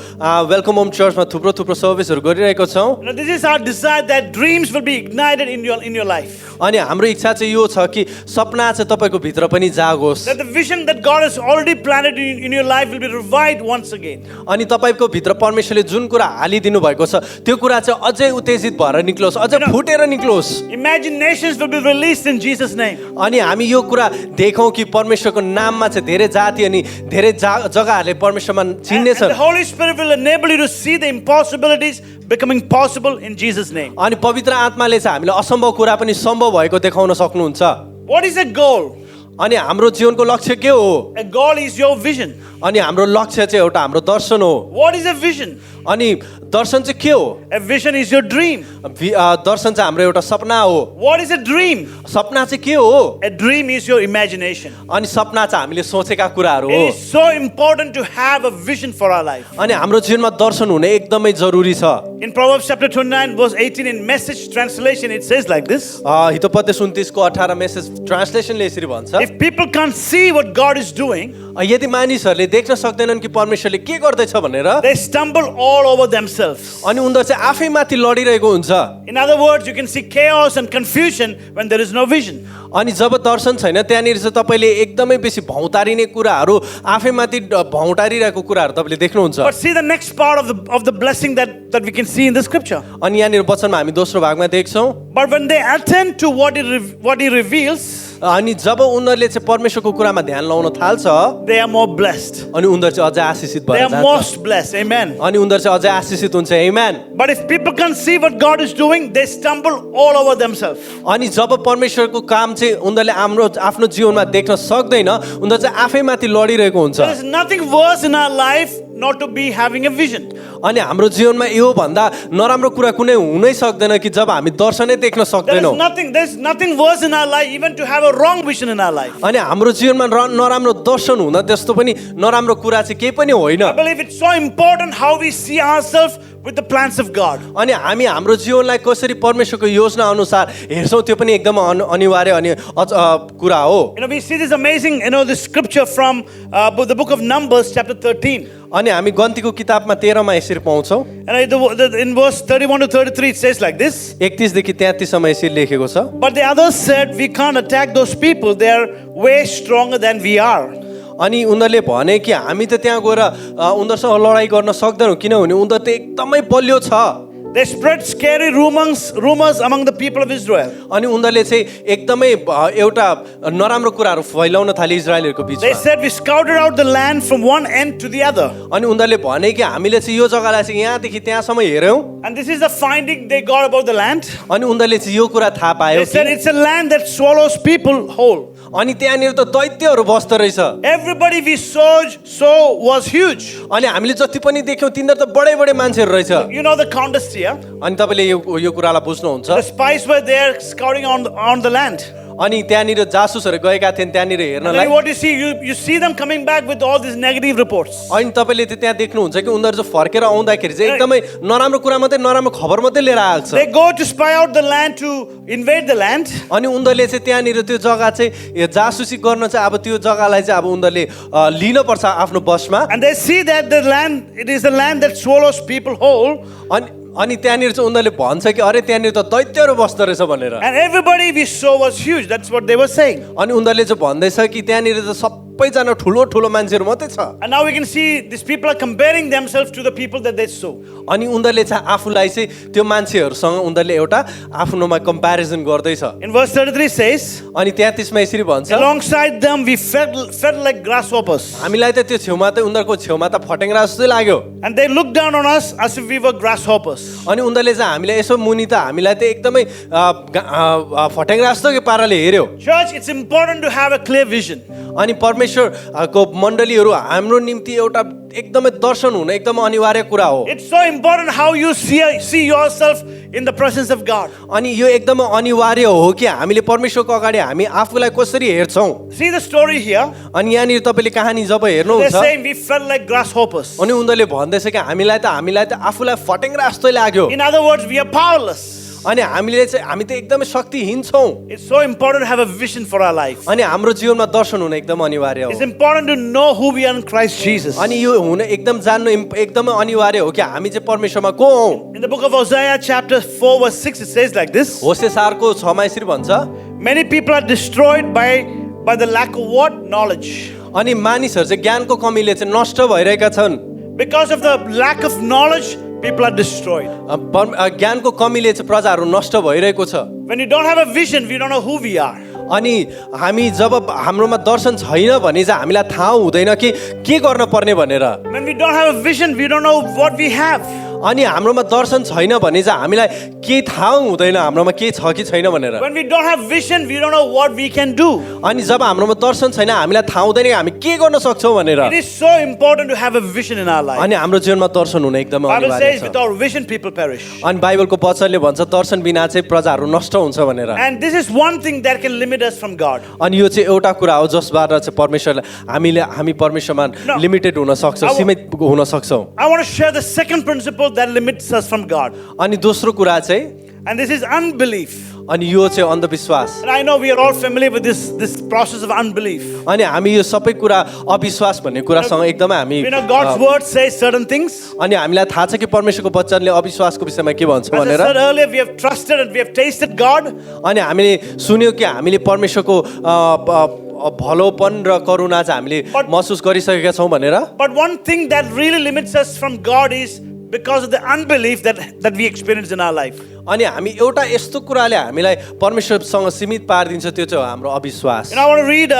वेलकम होम चर्चमा थुप्रो सर्भिसहरू गरिरहेको छौँ you know, this is our desire that dreams will be ignited in your life. अनि हाम्रो इच्छा चाहिँ यो छ कि सपना चाहिँ तपाईँको भित्र पनि जागोस् That the vision that God has already planted in your life will be revived once again. अनि तपाईँको भित्र परमेश्वरले जुन कुरा हालिदिनु भएको छ त्यो कुरा चाहिँ अझै उत्तेजित भएर निक्लोस् अझै फुटेर निक्लोस् Imaginations will be released in Jesus' name. अनि हामी यो कुरा देखौँ कि परमेश्वरको नाममा चाहिँ धेरै जाति अनि धेरै जग्गाहरूले परमेश्वरमा And चिन्नेछन् the Holy Spirit will enable you to see the impossibilities becoming possible in Jesus' name. अनि पवित्र आत्माले चाहिँ हामीलाई असम्भव कुरा पनि सम्भव भएको देखाउन सक्नुहुन्छ What is a goal? अनि हाम्रो जीवनको लक्ष्य के हो A goal is your vision. अनि हाम्रो लक्ष्य चाहिँ एउटा हाम्रो दर्शन हो What is a vision? अनि दर्शन चाहिँ के हो A vision is your dream. दर्शन चाहिँ हाम्रो एउटा सपना हो What is a dream? सपना चाहिँ के हो A dream is your imagination. अनि सपना चाहिँ हामीले सोचेका कुराहरू हो It is so important to have a vision for our life. अनि हाम्रो जीवनमा दर्शन हुने एकदमै जरुरी छ In Proverbs chapter 29, verse 18, in message translation, it says like this. Hitopadesha 29 को 18 मेसेज ट्रान्सलेसनले यसरी भन्छ If people can't see what God is doing, यदि मानिसहरूले देख्न सक्दैनन् कि परमेश्वरले के गर्दैछ भनेर they stumble all over themselves. अनि उनीहरू चाहिँ आफै माथि लडिरहेको हुन्छ In other words, you can see chaos and confusion when there is no vision. अनि जब दर्शन छैन त्यहाँनिर चाहिँ तपाईँले एकदमै बेसी भौतारिने कुराहरू आफै माथि भौतारिरहेको कुराहरू तपाईँले देख्नुहुन्छ But see the next part of the blessing that we can see in the scripture. अनि यहाँनिर वचनमा हामी दोस्रो भागमा देख्छौँ But when they attend to what he reveals, अनि जब उनीहरूले चाहिँ परमेश्वरको कुरामा ध्यान लाउन थाल्छ they are more blessed. अनि उनीहरू चाहिँ अझै आशिषित They भएर are जान्छ most blessed. Amen. अनि उनीहरू चाहिँ अझै आशिषित हुन्छ आमेन But if people can't see what God is doing, they stumble all over themselves. अनि जब परमेश्वरको काम चाहिँ उनीहरूले आफ्नो जीवनमा देख्न सक्दैन उनीहरू चाहिँ आफै माथि लडिरहेको हुन्छ There is nothing worse in our life not to be having a vision. अनि हाम्रो जीवनमा यो भन्दा नराम्रो कुरा कुनै हुनै सक्दैन कि जब हामी दर्शनै देख्न सक्दैनौँ There's nothing worse in our life even to have a wrong vision in our life. अनि हाम्रो जीवनमा नराम्रो दर्शन हुन त्यस्तो पनि नराम्रो कुरा चाहिँ केही पनि होइन I believe it's so important how we see ourselves with the plans of God. अनि हामी हाम्रो जीवनलाई कसरी परमेश्वरको योजना अनुसार हेर्छौँ त्यो पनि एकदम अनिवार्य अनि कुरा हो You know, we see this amazing, this scripture from the book of Numbers, chapter 13. अनि हामी गन्तीको किताबमा 13 मा यसरी पाउँछौँ And in verse 31 to 33, it says like this. 31 देखि 33 सम्म यसरी लेखेको छ But the others said, we can't attack those people. They are way stronger than we are. अनि उनीहरूले भने कि हामी त त्यहाँ गएर उनीहरूसँग लडाइँ गर्न सक्दैनौँ किनभने उनीहरू त एकदमै बलियो छ They spread scary rumors among the people of Israel. अनि उनीहरूले चाहिँ एकदमै एउटा नराम्रो कुराहरू फैलाउन थाले इजरायलहरूको They बिचमा said, we scouted out the land from one end to the other. अनि उनीहरूले भने कि हामीले चाहिँ यो जग्गालाई चाहिँ यहाँदेखि त्यहाँसम्म हेऱ्यौँ And this is the finding they got about the land. अनि उनीहरूले चाहिँ यो कुरा थाहा पायो They said कि it's a land that swallows people whole. अनि त्यहाँनिर त दैत्यहरू बस्दो रहेछ Everybody we saw was huge. अनि हामीले जति पनि देख्यौँ तिनीहरू त बडे बडे मान्छेहरू रहेछ You know the context here. अनि तपाईँले यो कुरालाई बुझ्नुहुन्छ The spies were there scouting on the land. अनि त्यहाँनिर जासुसहरू गएका थिए त्यहाँनिर And हेर्नलाई then what you see, you see them coming back with all these negative reports. अनि तपाईँले चाहिँ त्यहाँ देख्नुहुन्छ कि उनीहरू चाहिँ फर्केर आउँदाखेरि चाहिँ एकदमै नराम्रो कुरा मात्रै नराम्रो खबर मात्रै लिएर आएको छ They go to spy out the land, to invade the land. अनि उनीहरूले चाहिँ त्यहाँनिर त्यो जग्गा चाहिँ जासुसी गर्न चाहिँ अब त्यो जग्गालाई चाहिँ अब उनीहरूले लिनुपर्छ आफ्नो बसमा And they see that it is the land that swallows people whole. अनि त्यहाँनिर चाहिँ उनीहरूले भन्छ कि अरे त्यहाँनिर त दैत्यहरू बस्दो रहेछ भनेर And everybody we saw was huge. That's what they were saying. अनि उनीहरूले चाहिँ भन्दैछ कि त्यहाँनिर त सबैजना ठुलो ठुलो मान्छेहरू मात्रै छ And now we can see these people are comparing themselves to the people that they saw. अनि उनीहरूले चाहिँ आफूलाई चाहिँ त्यो मान्छेहरूसँग उनीहरूले एउटा आफ्नोमा कम्पेरिजन गर्दैछ In verse 33 says, अनि 33मा यसरी भन्छ alongside them we felt like grasshoppers. हामीलाई त त्यो छेउमा त उनीहरूको छेउमा त फटेङ्ग्रा जस्तै लाग्यो And they looked down on us as if we were grasshoppers. अनि उनीहरूले चाहिँ हामीलाई यसो मुनि त हामीलाई त एकदमै फटेङ्ग्रा जस्तो पाराले हेऱ्यो Church, it's important to have a clear vision. अनि परमेश्वरको मण्डलीहरू हाम्रो निम्ति एउटा एकदमै दर्शन हुन एकदमै अनिवार्य कुरा हो It's so important how you see yourself in the presence of God. अनि यो एकदमै अनिवार्य हो कि हामीले परमेश्वरको अगाडि हामी आफूलाई कसरी हेर्छौँ See the story here. अनि यहाँनिर तपाईँले कहानी जब They're हेर्नुहुन्छ saying we felt like grasshoppers. अनि उनीहरूले भन्दैछ कि हामीलाई त आफूलाई फटेङ्ग्रा जस्तै लाग्यो In other words, we are powerless. अनि हामी त एकदमै शक्तिहीन छौँ It's so important to have a vision for our life. अनि हाम्रो जीवनमा दर्शन हुन एकदम अनिवार्य It's हो important to know who we are in Christ Jesus. अनि यो हुन एकदम जान्नु एकदमै अनिवार्य हो कि हामी चाहिँ परमेश्वरमा को हौँ In the book of Hosea chapter 4 verse 6 it says like this. होशे 4को 6मा यसरी भन्छ Many people are destroyed by the lack of what? Knowledge. अनि मानिसहरू चाहिँ ज्ञानको कमीले चाहिँ नष्ट भइरहेका छन् Because of the lack of knowledge, people are destroyed. ज्ञानको कमीले चाहिँ प्रजाहरू नष्ट भइरहेको छ When you don't have a vision, we don't know who we are. अनि हामी जब हाम्रोमा दर्शन छैन भने चाहिँ हामीलाई थाहा हुँदैन कि के गर्न पर्ने भनेर When we don't have a vision, we don't know what we have. अनि हाम्रोमा दर्शन छैन भने चाहिँ हामीलाई के थाहा हुँदैन हाम्रोमा के छ कि छैन भनेर When we don't have vision, we don't know what we can do. अनि जब हाम्रोमा दर्शन छैन हामीलाई थाहा हुँदैन कि हामी के गर्न सक्छौँ भनेर It is so important to have a vision in our life. अनि हाम्रो जीवनमा दर्शन हुन एकदमै Bible अनिवार्य says छ without vision, people perish. अनि बाइबलको वचनले भन्छ दर्शन बिना चाहिँ प्रजाहरू नष्ट हुन्छ भनेर And this is one thing that can limit us from God. अनि यो चाहिँ एउटा कुरा हो जसबाट चाहिँ परमेश्वरले हामी परमेश्वरमा No. लिमिटेड हुन सक्छौँ सीमित हुन सक्छौँ I want to share the second principle that limits us from God. अनि दोस्रो कुरा चाहिँ And this is unbelief. अनि यो चाहिँ अन्धविश्वास And I know we are all familiar with this process of unbelief. अनि हामी यो सबै कुरा अविश्वास भन्ने कुरासँग एकदमै हामी You know, God's word says certain things. अनि हामीलाई थाहा छ कि परमेश्वरको वचनले अविश्वासको विषयमा के भन्छ As I भनेर said earlier, we have trusted and we have tasted God. अनि हामीले सुन्यौँ कि हामीले परमेश्वरको भलोपन र करुणा चाहिँ हामीले महसुस गरिसकेका छौँ भनेर But one thing that really limits us from God is because of the unbelief that we experience in our life. अनि हामी एउटा यस्तो कुराले हामीलाई परमेश्वरसँग सीमित पारिदिन्छ त्यो चाहिँ हो हाम्रो अविश्वास And I want to read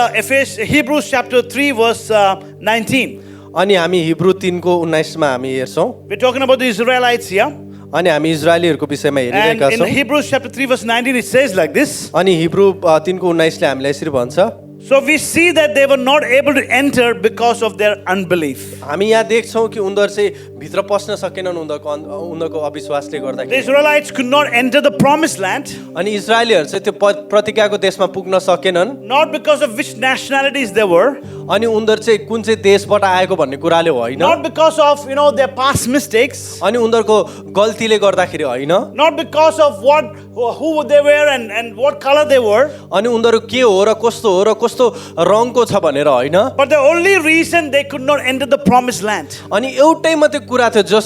Hebrews chapter 3 verse 19. अनि हामी हिब्रू 3को 19मा हामी हेर्छौँ We're talking about the Israelites here. अनि हामी इजरायलीहरूको विषयमा And हेरिरहेका in छौँ Hebrews chapter 3 verse 19 it says like this. अनि हिब्रू 3को 19ले हामीलाई यसरी भन्छ So we see that they were not able to enter because of their unbelief. हामी यहाँ देख्छौँ कि उनीहरू चाहिँ भित्र पस्न सकेनन् उनीहरूको अविश्वासले The गर्दाखेरि Israelites could not enter the promised land, अनि इजरायलीहरू चाहिँ त्यो प्रतिज्ञाको देशमा पुग्न सकेनन् not because of which nationalities they were, अनि उनीहरू चाहिँ कुन चाहिँ देशबाट आएको भन्ने कुराले होइन not because of their past mistakes, अनि उनीहरूको गल्तीले गर्दाखेरि होइन not because of who they were and what color they were, अनि उनीहरू के हो र कस्तो रङको छ भनेर होइन but the only reason they could not enter the promised land अनि एउटै मात्रै कुरा थियो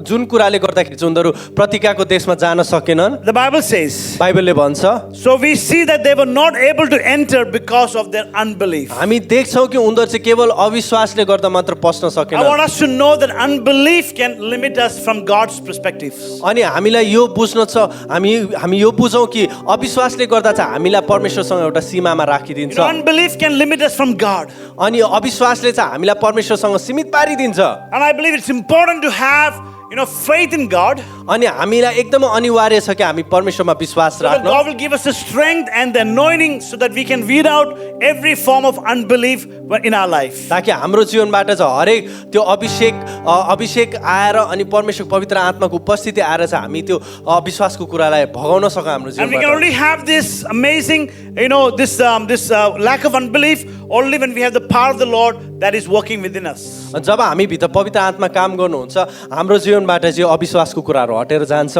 जुन कुराले गर्दाखेरि चाहिँ उनीहरू प्रतिज्ञाको देशमा जान सकेनन् the Bible says. बाइबलले भन्छ So we see that they were not able to enter because of their unbelief. हामी देख्छौँ कि उनीहरू चाहिँ केवल अविश्वासले गर्दा मात्र पस्न सकेन। I want us to know that unbelief can limit us from God's perspective. अनि हामीलाई यो बुझ्नु छ, हामी यो बुझौँ कि अविश्वासले गर्दा चाहिँ हामीलाई परमेश्वरसँग एउटा सीमामा राखिदिन्छ। Unbelief can limit us from God. अनि अविश्वासले चाहिँ हामीलाई परमेश्वरसँग सीमित पारिदिन्छ। And I believe it's important to have, faith in God. अनि हामीलाई एकदमै अनिवार्य छ कि हामी परमेश्वरमा विश्वास So that राख्नु, God will give us the strength and the anointing so that we can weed out every form of unbelief in our life. ताकि हाम्रो जीवनबाट चाहिँ हरेक त्यो अभिषेक आएर अनि परमेश्वर पवित्र आत्माको उपस्थिति आएर चाहिँ हामी त्यो अविश्वासको कुरालाई भगाउन सकौँ हाम्रो And we can जीवनबाट। only have this amazing, this lack of unbelief only when we have the power of the Lord that is working within us. जब हामी भित्र पवित्र आत्मा काम गर्नुहुन्छ हाम्रो जीवनबाट चाहिँ अविश्वासको कुराहरू हटेर जान्छ।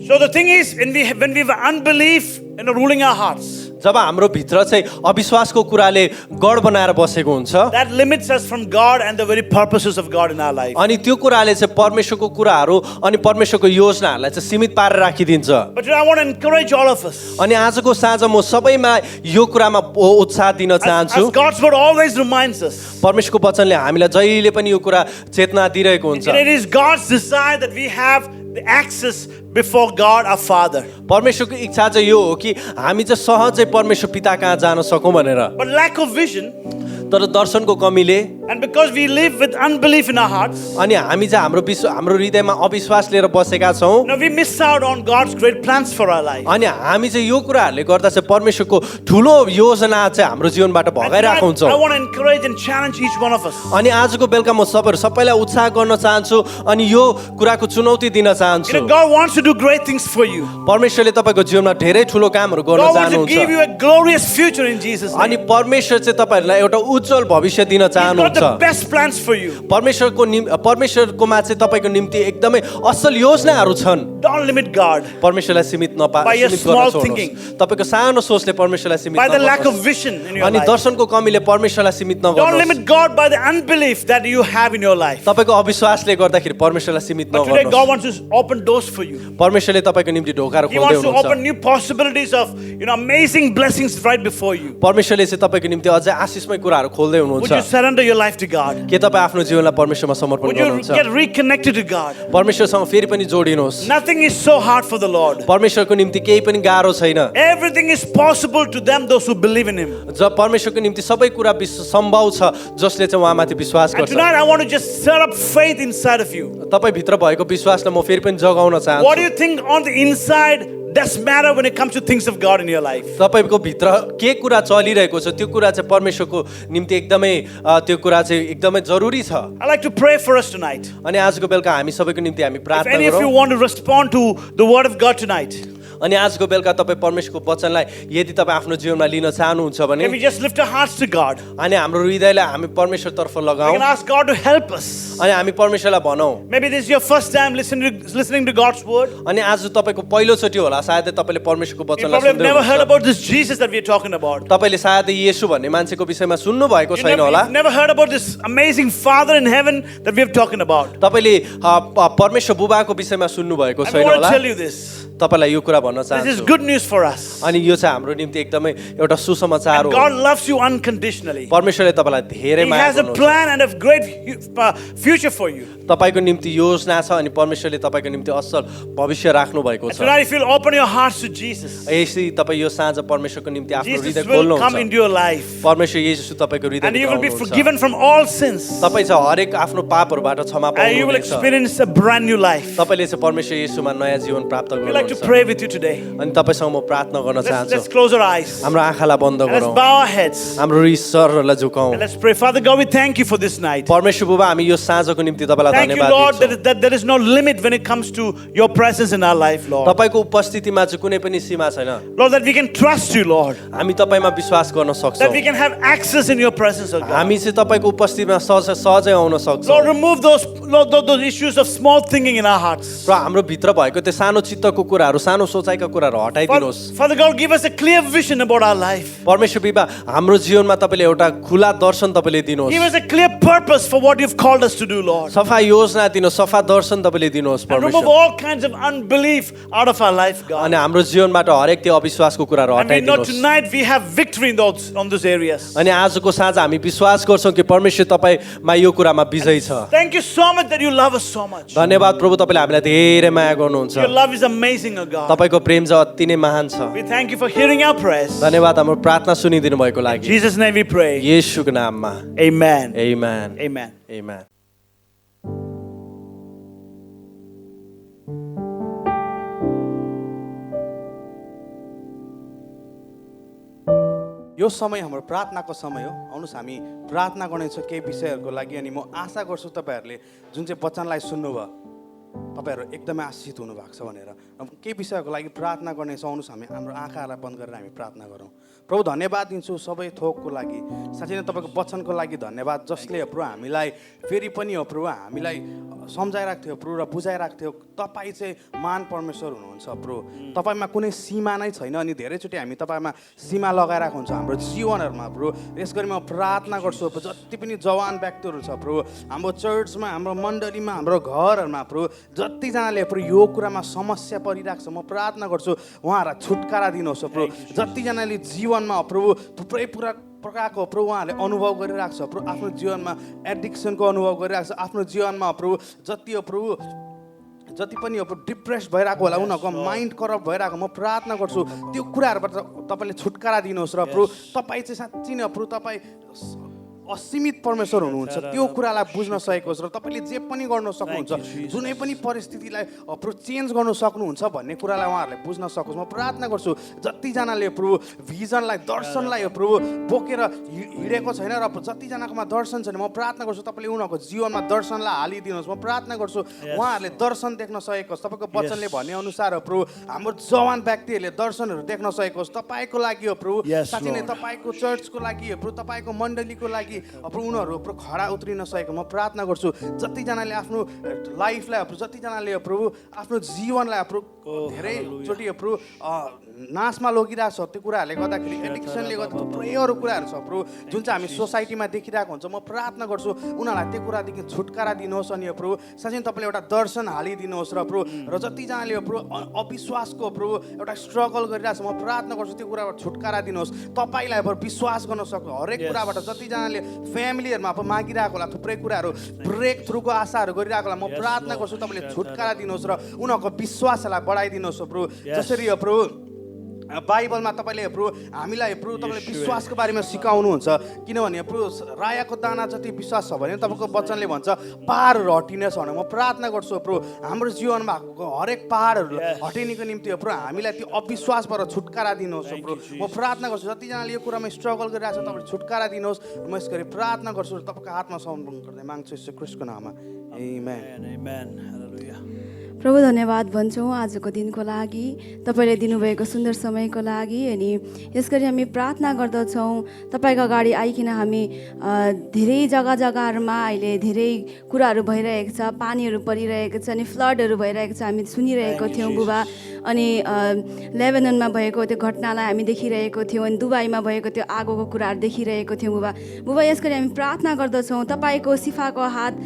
So the thing is, when we have unbelief, ruling our hearts, जब हाम्रो भित्र चाहिँ अविश्वासको कुराले गढ बनाएर बसेको हुन्छ, that limits us from God and the very purposes of God in our life. अनि त्यो कुराले चाहिँ परमेश्वरको कुराहरू अनि परमेश्वरको योजनाहरूलाई चाहिँ सीमित पारेर राखिदिन्छ। But today I want to encourage all of us. अनि आजको साँझ म सबैमा यो कुरामा उत्साह दिन चाहन्छु। As God's word always reminds us, परमेश्वरको वचनले हामीलाई जहिले पनि यो कुरा चेतना दिइरहेको हुन्छ। it is God's desire that we have the access before God our Father. परमेश्वरको इच्छा चाहिँ यो हो कि हामी चाहिँ सहजै परमेश्वर पिता कहाँ जान सकौँ भनेर। But lack of vision, तर दर्शनको कमीले and because we live with unbelief in our hearts, अनि हामी चाहिँ हाम्रो हृदयमा अविश्वास लिएर बसेका छौँ, we miss out on God's great plans for our life. अनि हामी चाहिँ यो कुराहरूले गर्दा चाहिँ परमेश्वरको ठुलो योजना चाहिँ हाम्रो जीवनबाट भगाइरहेको I हुन्छौँ। want to encourage and challenge each one of us. अनि आजको बेलुका म सबैलाई उत्साह गर्न चाहन्छु अनि यो कुराको चुनौती दिन चाहन्छु। God wants to do great things for you. परमेश्वरले तपाईँको जीवनमा धेरै ठुलो कामहरू गर्न God wants to चाहनुहुन्छ give you a glorious future in Jesus' अनि name. परमेश्वर चाहिँ तपाईँहरूलाई एउटा उज्जवल भविष्य दिन He's got चाहनुहुन्छ। the best plans for you. परमेश्वरकोमा चाहिँ तपाईँको निम्ति एकदमै असल योजनाहरू छन्। Don't limit God परमेश्वरलाई सीमित By your सीमित small गर्न thinking. छोड्नुहोस्। तपाईँको सानो सोचले परमेश्वरलाई सीमित by the lack of नगर्नुहोस्। vision in your अनि life. दर्शनको कमीले परमेश्वरलाई सीमित Don't नगर्नुहोस्। limit God by the unbelief that you have in your life. तपाईँको अविश्वासले गर्दाखेरि परमेश्वरलाई सीमित But today God नगर्नुहोस्। wants to open doors for you. परमेश्वरले तपाईँको निम्ति ढोकाहरू He खोल्दै wants to हुनुहुन्छ। open new possibilities of amazing blessings right before you. परमेश्वरले चाहिँ तपाईँको निम्ति अझै आशिषमय कुराहरू खोल्दै Would you हुनुहुन्छ। surrender your life to God? के तपाईँ आफ्नो जीवनलाई परमेश्वरमा समर्पण Would you गर्नुहुन्छ? get reconnected to God? परमेश्वरसँग फेरि पनि जोडिनुहोस्। Nothing is so hard for the Lord. परमेश्वरको निम्ति केही पनि गाह्रो छैन। Everything is possible to them those who believe in Him. जब परमेश्वरको निम्ति सबै कुरा सम्भव छ जसले चाहिँ उहाँमाथि विश्वास And गर्छ। tonight I want to just stir up faith inside of you. तपाईँ भित्र भएको विश्वासलाई म फेरि पनि जगाउन What do चाहन्छु। you think on the inside does matter when it comes to things of God in your life? तपाईँको भित्र के कुरा चलिरहेको छ त्यो कुरा चाहिँ परमेश्वरको निम्ति एकदमै त्यो कुरा चाहिँ एकदमै जरुरी छ। I'd like to pray for us tonight. अनि आजको बेलुका हामी सबैको निम्ति हामी If प्रार्थना any of you गरौँ। want to respond to the word of God tonight, अनि आजको बेलुका तपाईँ परमेश्वरको वचनलाई यदि तपाईँ आफ्नो जीवनमा लिन चाहनुहुन्छ भने can we just lift our hearts to God? अनि हाम्रो हृदयलाई हामी परमेश्वरतर्फ We लगाऊ can ask God to help us. अनि हामी परमेश्वरलाई भनौँ। Maybe this is your first time listening to God's word. अनि आज तपाईँको पहिलोचोटि होला सायदै तपाईँले परमेश्वरको You वचनलाई probably have सुन्दै never heard हुनुहुन्छ। about this Jesus that we are talking about. तपाईँले सायदै येशू भन्ने मान्छेको विषयमा सुन्नु भएको छैन होला। You've never heard about this amazing Father in heaven that we are talking about. तपाईँले परमेश्वर बुबाको विषयमा सुन्नु भएको I छैन want होला। to tell you this. तपाईँलाई यो कुरा भन्न This is चाहन्छु good news for us. अनि यो चाहिँ हाम्रो निम्ति एकदमै एउटा सुसमाचार हो। God loves you unconditionally. परमेश्वरले तपाईँलाई धेरै He माया has a गर्नुहुन्छ। plan and a great future for you. तपाईँको निम्ति योजना छ अनि परमेश्वरले तपाईँको निम्ति असल भविष्य राख्नु भएको छ। Tonight, if you'll open your hearts to Jesus, यसै तपाईँ यो साँझ परमेश्वरको निम्ति आफ्नो Jesus हृदय will come खोल्नुहुन्छ। into your life. परमेश्वर येशू तपाईँको हृदय And you will be भित्राउनुहुन्छ। forgiven from all sins. तपाईँ चाहिँ हरेक आफ्नो पापहरूबाट क्षमा And you will पाउनुहुनेछ। experience a brand new life. तपाईँले चाहिँ परमेश्वर येशूमा नयाँ जीवन प्राप्त We'd like to गर्नुहुन्छ। pray with you today. अनि तपाईँसँग म प्रार्थना गर्न Let's चाहन्छु। close our eyes. हाम्रो आँखालाई बन्द And let's गरौँ, bow our heads. हाम्रो ईश्वरहरूलाई झुकाउँ। And let's pray. Father God, we thank you for this night. परमेश्वर बुबा हामी यो साँझको निम्ति तपाईँलाई Thank you, धन्यवाद Lord, दिन्छौँ। that there is no limit when it comes to your presence in our life, Lord. तपाईँको उपस्थितिमा चाहिँ कुनै पनि सीमा छैन। Lord, that we can trust you, Lord. हामी तपाईँमा विश्वास गर्न That we सक्छौँ। can have access in your presence, oh God. हामी चाहिँ तपाईँको उपस्थितिमा सहजै आउन सक्छौँ। Lord, remove those issues of small thinking in our hearts. र हाम्रो भित्र भएको त्यो सानो चित्तको कुराहरू सानो सोचाइका कुराहरू हटाइदिनुहोस् Father God, give us a clear vision about our life. परमेश्वर पिता हाम्रो जीवनमा तपाईँले एउटा खुला दर्शन तपाईँले दिनुहोस् Give us a clear purpose for what you've called us to do, Lord. सफा योजना दिनुहोस् सफा दर्शन तपाईँले दिनुहोस् And remove परमेश्वर all kinds of unbelief out of our life, God. अनि हाम्रो जीवनबाट हरेक त्यो अविश्वासको कुराहरू And we know हटाइदिनुहोस् tonight we have victory in those areas. अनि आजको साँझ हामी विश्वास गर्छौँ कि परमेश्वर तपाईँमा यो कुरामा विजयी छ Thank you so much that you love us so much. धन्यवाद प्रभु तपाईँले हामीलाई धेरै माया गर्नुहुन्छ Your love is amazing, O God. तपाईँको प्रेम चाहिँ अति नै महान छ We thank you for hearing our prayers. धन्यवाद हाम्रो प्रार्थना सुनिदिनु भएको In लागि Jesus' name we pray. येशूको नाममा Amen. आमेन Amen. आमेन यो समय हाम्रो प्रार्थनाको समय हो आउनुहोस् हामी प्रार्थना गर्नेछौँ केही विषयहरूको लागि अनि म आशा गर्छु तपाईँहरूले जुन चाहिँ वचनलाई सुन्नुभयो तपाईँहरू एकदमै आशिषित हुनुभएको छ भनेर केही विषयहरूको लागि प्रार्थना गर्नेछौँ आउनुहोस् हामी हाम्रो आँखाहरूलाई बन्द गरेर हामी प्रार्थना गरौँ प्रभु धन्यवाद दिन्छु सबै थोकको लागि साँच्चै नै तपाईँको वचनको लागि धन्यवाद जसले प्रभु हामीलाई फेरि पनि हो प्रभु हामीलाई सम्झाइरहेको थियो प्रभु र बुझाइरहेको थियो तपाईँ चाहिँ महान परमेश्वर हुनुहुन्छ प्रभु तपाईँमा कुनै सीमा नै छैन अनि धेरैचोटि हामी तपाईँमा सीमा लगाइरहेको हुन्छ हाम्रो जीवनहरूमा प्रभु यस गरी म प्रार्थना गर्छु जति पनि जवान व्यक्तिहरू छ प्रभु हाम्रो चर्चमा हाम्रो मण्डलीमा हाम्रो घरहरूमा प्रभु जतिजनाले प्रभु यो कुरामा समस्या परिरहेको छ म प्रार्थना गर्छु उहाँहरूलाई छुटकारा दिनुहोस् प्रभु जतिजनाले जीवनमा प्रभु थुप्रै प्रकारको प्रभु उहाँहरूले अनुभव गरिरहेको छ प्रभु आफ्नो जीवनमा एडिक्सनको अनुभव गरिरहेको छ आफ्नो जीवनमा प्रभु जति हो प्रभु जति पनि अब डिप्रेस भइरहेको होला उनीहरूको माइन्ड करप्ट भइरहेको म प्रार्थना गर्छु त्यो कुराहरूबाट तपाईँले छुटकारा दिनुहोस् र प्रभु तपाईँ चाहिँ साँच्चै नै प्रभु तपाईँ असीमित परमेश्वर हुनुहुन्छ त्यो कुरालाई बुझ्न सकेको छ र तपाईँले जे पनि गर्न सक्नुहुन्छ जुनै पनि परिस्थितिलाई प्रभु चेन्ज गर्नु सक्नुहुन्छ भन्ने कुरालाई उहाँहरूले बुझ्न सकोस् म प्रार्थना गर्छु जतिजनाले प्रभु भिजनलाई दर्शनलाई प्रभु बोकेर हिँडेको छैन र जतिजनाकोमा दर्शन छैन म प्रार्थना गर्छु तपाईँले उनीहरूको जीवनमा दर्शनलाई हालिदिनुहोस् म प्रार्थना गर्छु उहाँहरूले दर्शन देख्न सकेको होस् तपाईँको वचनले भन्ने अनुसार हो प्रभु हाम्रो जवान व्यक्तिहरूले दर्शनहरू देख्न सकेको होस् तपाईँको लागि हो प्रभु साँच्चै नै तपाईँको चर्चको लागि हो प्रभु तपाईँको मण्डलीको लागि प्रभु उनीहरू प्रभु खडा उत्रिन सकेको म प्रार्थना गर्छु जतिजनाले आफ्नो लाइफलाई जतिजनाले प्रभु आफ्नो जीवनलाई प्रभु धेरैचोटि प्रभु नाशमा लगिरहेको छ त्यो कुराहरूले गर्दाखेरि एडिक्सनले गर्दा थुप्रै अरू कुराहरू छ प्रभु जुन चाहिँ हामी सोसाइटीमा देखिरहेको हुन्छ म प्रार्थना गर्छु उनीहरूलाई त्यो कुरादेखि छुटकारा दिनुहोस् अनि प्रभु साँच्चै तपाईँले एउटा दर्शन हालिदिनुहोस् र प्रभु र जतिजनाले प्रभु अविश्वासको प्रभु एउटा स्ट्रगल गरिरहेको छ म प्रार्थना गर्छु त्यो कुराबाट छुटकारा दिनुहोस् तपाईँलाई अब विश्वास गर्न सक्नु हरेक कुराबाट जतिजनाले फ्यामिलीहरूमा अब मागिरहेको होला थुप्रै कुराहरू ब्रेक थ्रुको आशाहरू गरिरहेको होला म प्रार्थना गर्छु तपाईँले छुटकारा दिनुहोस् र उनीहरूको विश्वासलाई बढाइदिनुहोस् प्रभु जसरी हो प्रभु बाइबलमा तपाईँले प्रभु हामीलाई प्रभु तपाईँले विश्वासको बारेमा सिकाउनुहुन्छ किनभने प्रभु रायाको दाना जति विश्वास छ भने तपाईँको वचनले भन्छ पहाडहरू हटिनेछ भने म प्रार्थना गर्छु प्रभु हाम्रो जीवनमा हरेक पहाडहरू हटिनेको निम्ति प्रभु हामीलाई त्यो अविश्वासबाट छुटकारा दिनुहोस् प्रभु म प्रार्थना गर्छु जतिजनाले यो कुरामा स्ट्रगल गरिरहेको छ तपाईँले छुटकारा दिनुहोस् म यस गरी प्रार्थना गर्छु र तपाईँको हातमा समर्पण गर्दै माग्छु यीशु ख्रीष्टको नाममा आमेन Amen. Hallelujah. प्रभु धन्यवाद भन्छौँ आजको दिनको लागि तपाईँले दिनुभएको सुन्दर समयको लागि अनि यसगरी हामी प्रार्थना गर्दछौँ तपाईँको अगाडि आइकन हामी धेरै जग्गाहरूमा अहिले धेरै कुराहरू भइरहेको छ पानीहरू परिरहेको छ अनि फ्लडहरू भइरहेको छ हामी सुनिरहेको थियौँ बुबा अनि लेबननमा भएको त्यो घटनालाई हामी देखिरहेको थियौँ अनि दुबईमा भएको त्यो आगोको कुराहरू देखिरहेको थियौँ बुबा यसगरी हामी प्रार्थना गर्दछौँ तपाईँको सिफाको हात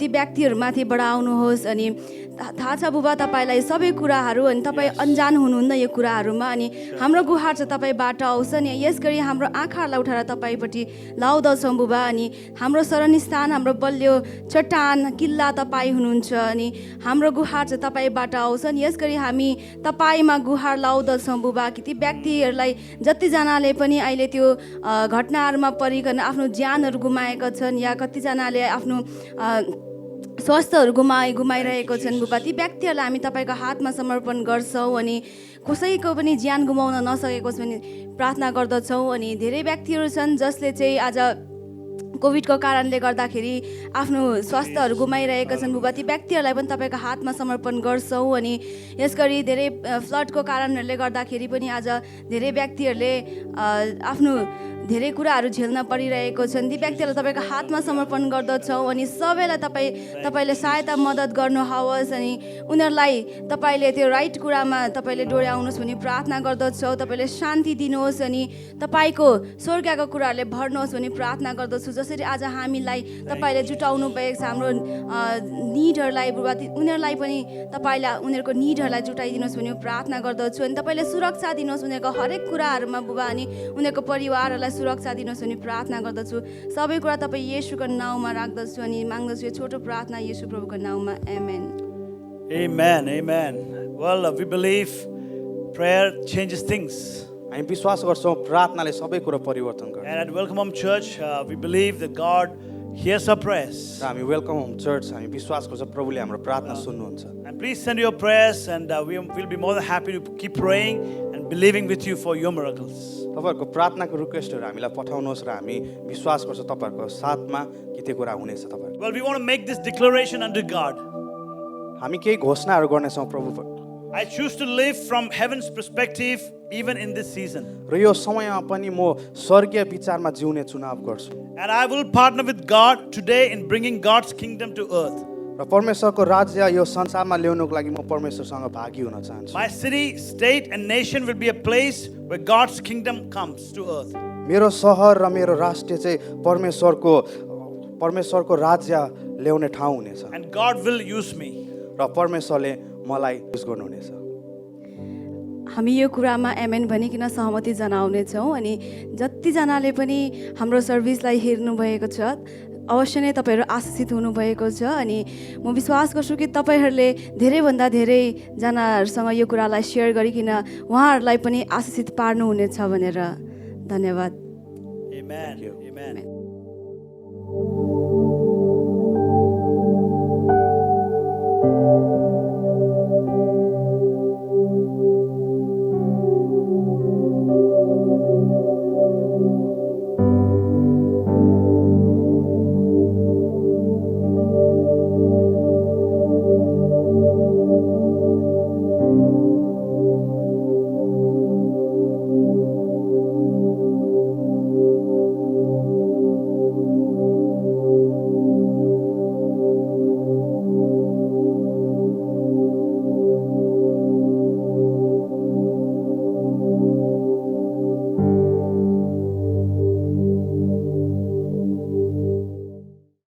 ती व्यक्तिहरूमाथि बढाउनुहोस् अनि थाहा छ बुबा तपाईँलाई सबै कुराहरू अनि तपाईँ अन्जान हुनुहुन्न यो कुराहरूमा अनि हाम्रो गुहार चाहिँ तपाईँबाट आउँछ नि यसगरी हाम्रो आँखाहरूलाई उठाएर तपाईँपट्टि लाउँदछौँ बुबा अनि हाम्रो शरणस्थान हाम्रो बलियो चट्टान किल्ला तपाईँ हुनुहुन्छ अनि हाम्रो गुहार चाहिँ तपाईँबाट आउँछ नि यसगरी हामी तपाईँमा गुहार लाउँदछौँ बुबा कि ती व्यक्तिहरूलाई जतिजनाले पनि अहिले त्यो घटनाहरूमा परिकन आफ्नो ज्यानहरू गुमाएका छन् या कतिजनाले आफ्नो स्वास्थ्यहरू गुमाइरहेको छन् बुबा ती व्यक्तिहरूलाई हामी तपाईँको हातमा समर्पण गर्छौँ अनि कसैको पनि ज्यान गुमाउन नसकेको छ भने प्रार्थना गर्दछौँ अनि धेरै व्यक्तिहरू छन् जसले चाहिँ आज कोभिडको कारणले गर्दाखेरि आफ्नो स्वास्थ्यहरू गुमाइरहेका छन् बुबा ती व्यक्तिहरूलाई पनि तपाईँको हातमा समर्पण गर्छौँ अनि यसगरी धेरै फ्लडको कारणहरूले गर्दाखेरि पनि आज धेरै व्यक्तिहरूले आफ्नो धेरै कुराहरू झेल्न परिरहेको छन् ती व्यक्तिहरूलाई तपाईँको हातमा समर्पण गर्दछौँ अनि सबैलाई तपाईँले सहायता मद्दत गर्नुहोस् अनि उनीहरूलाई तपाईँले त्यो राइट कुरामा तपाईँले डोर्याउनुहोस् भनी प्रार्थना गर्दछौँ तपाईँले शान्ति दिनुहोस् अनि तपाईँको स्वर्गको कुराहरूले भर्नुहोस् भनी प्रार्थना गर्दछु जसरी आज हामीलाई तपाईँले जुटाउनु भएको छ हाम्रो निडहरूलाई बुबा उनीहरूलाई पनि तपाईँले उनीहरूको निडहरूलाई जुटाइदिनुहोस् भनी प्रार्थना गर्दछु अनि तपाईँले सुरक्षा दिनुहोस् उनीहरूको हरेक कुराहरूमा बुबा अनि उनीहरूको परिवारहरूलाई सुरक्षा दिनुहोस् भनी प्रार्थना गर्दछु सबै कुरा तपाईँ येशूको नाउँमा राख्दछु अनि माग्दछु यो छोटो प्रार्थना येशू प्रभुको नाउँमा आमेन Amen. Amen. Well, we believe prayer changes things. हामी विश्वास गर्छौँ प्रार्थनाले सबै कुरा परिवर्तन गर्छ And at Welcome Home Church, we believe that God hears our prayers. र हामी वेलकम होम चर्च हामी विश्वास गर्छौँ प्रभुले हाम्रो प्रार्थना सुन्नुहुन्छ And please send your prayers, and we will be more than happy to keep praying and believing with you for your miracles. तपाईँहरूको प्रार्थनाको रिक्वेस्टहरू हामीलाई पठाउनुहोस् र हामी विश्वास गर्छौँ तपाईँहरूको साथमा कि त्यो कुरा हुनेछ तपाईँहरूको Well, we want to make this declaration unto God. हामी केही घोषणाहरू गर्नेछौँ प्रभु I choose to live from heaven's perspective even in this season. र यो समयमा पनि म स्वर्गीय विचारमा जिउने चुनाव गर्छु And I will partner with God today in bringing God's kingdom to earth. र परमेश्वरको राज्य यो संसारमा ल्याउनुको लागि म परमेश्वरसँग भागी हुन चाहन्छु My city, state, and nation will be a place where God's kingdom comes to earth. मेरो सहर र मेरो राष्ट्र चाहिँ परमेश्वरको राज्य ल्याउने ठाउँ हुनेछ And God will use me. र परमेश्वरले मलाई युज गर्नुहुनेछ हामी यो कुरामा एमेन भनिकन सहमति जनाउनेछौँ अनि जतिजनाले पनि हाम्रो सर्भिसलाई हेर्नुभएको छ अवश्य नै तपाईँहरू आशिषित हुनुभएको छ अनि म विश्वास गर्छु कि तपाईँहरूले धेरैभन्दा धेरैजनाहरूसँग यो कुरालाई सेयर गरिकन उहाँहरूलाई पनि आशिषित पार्नुहुनेछ भनेर धन्यवाद Amen. Amen.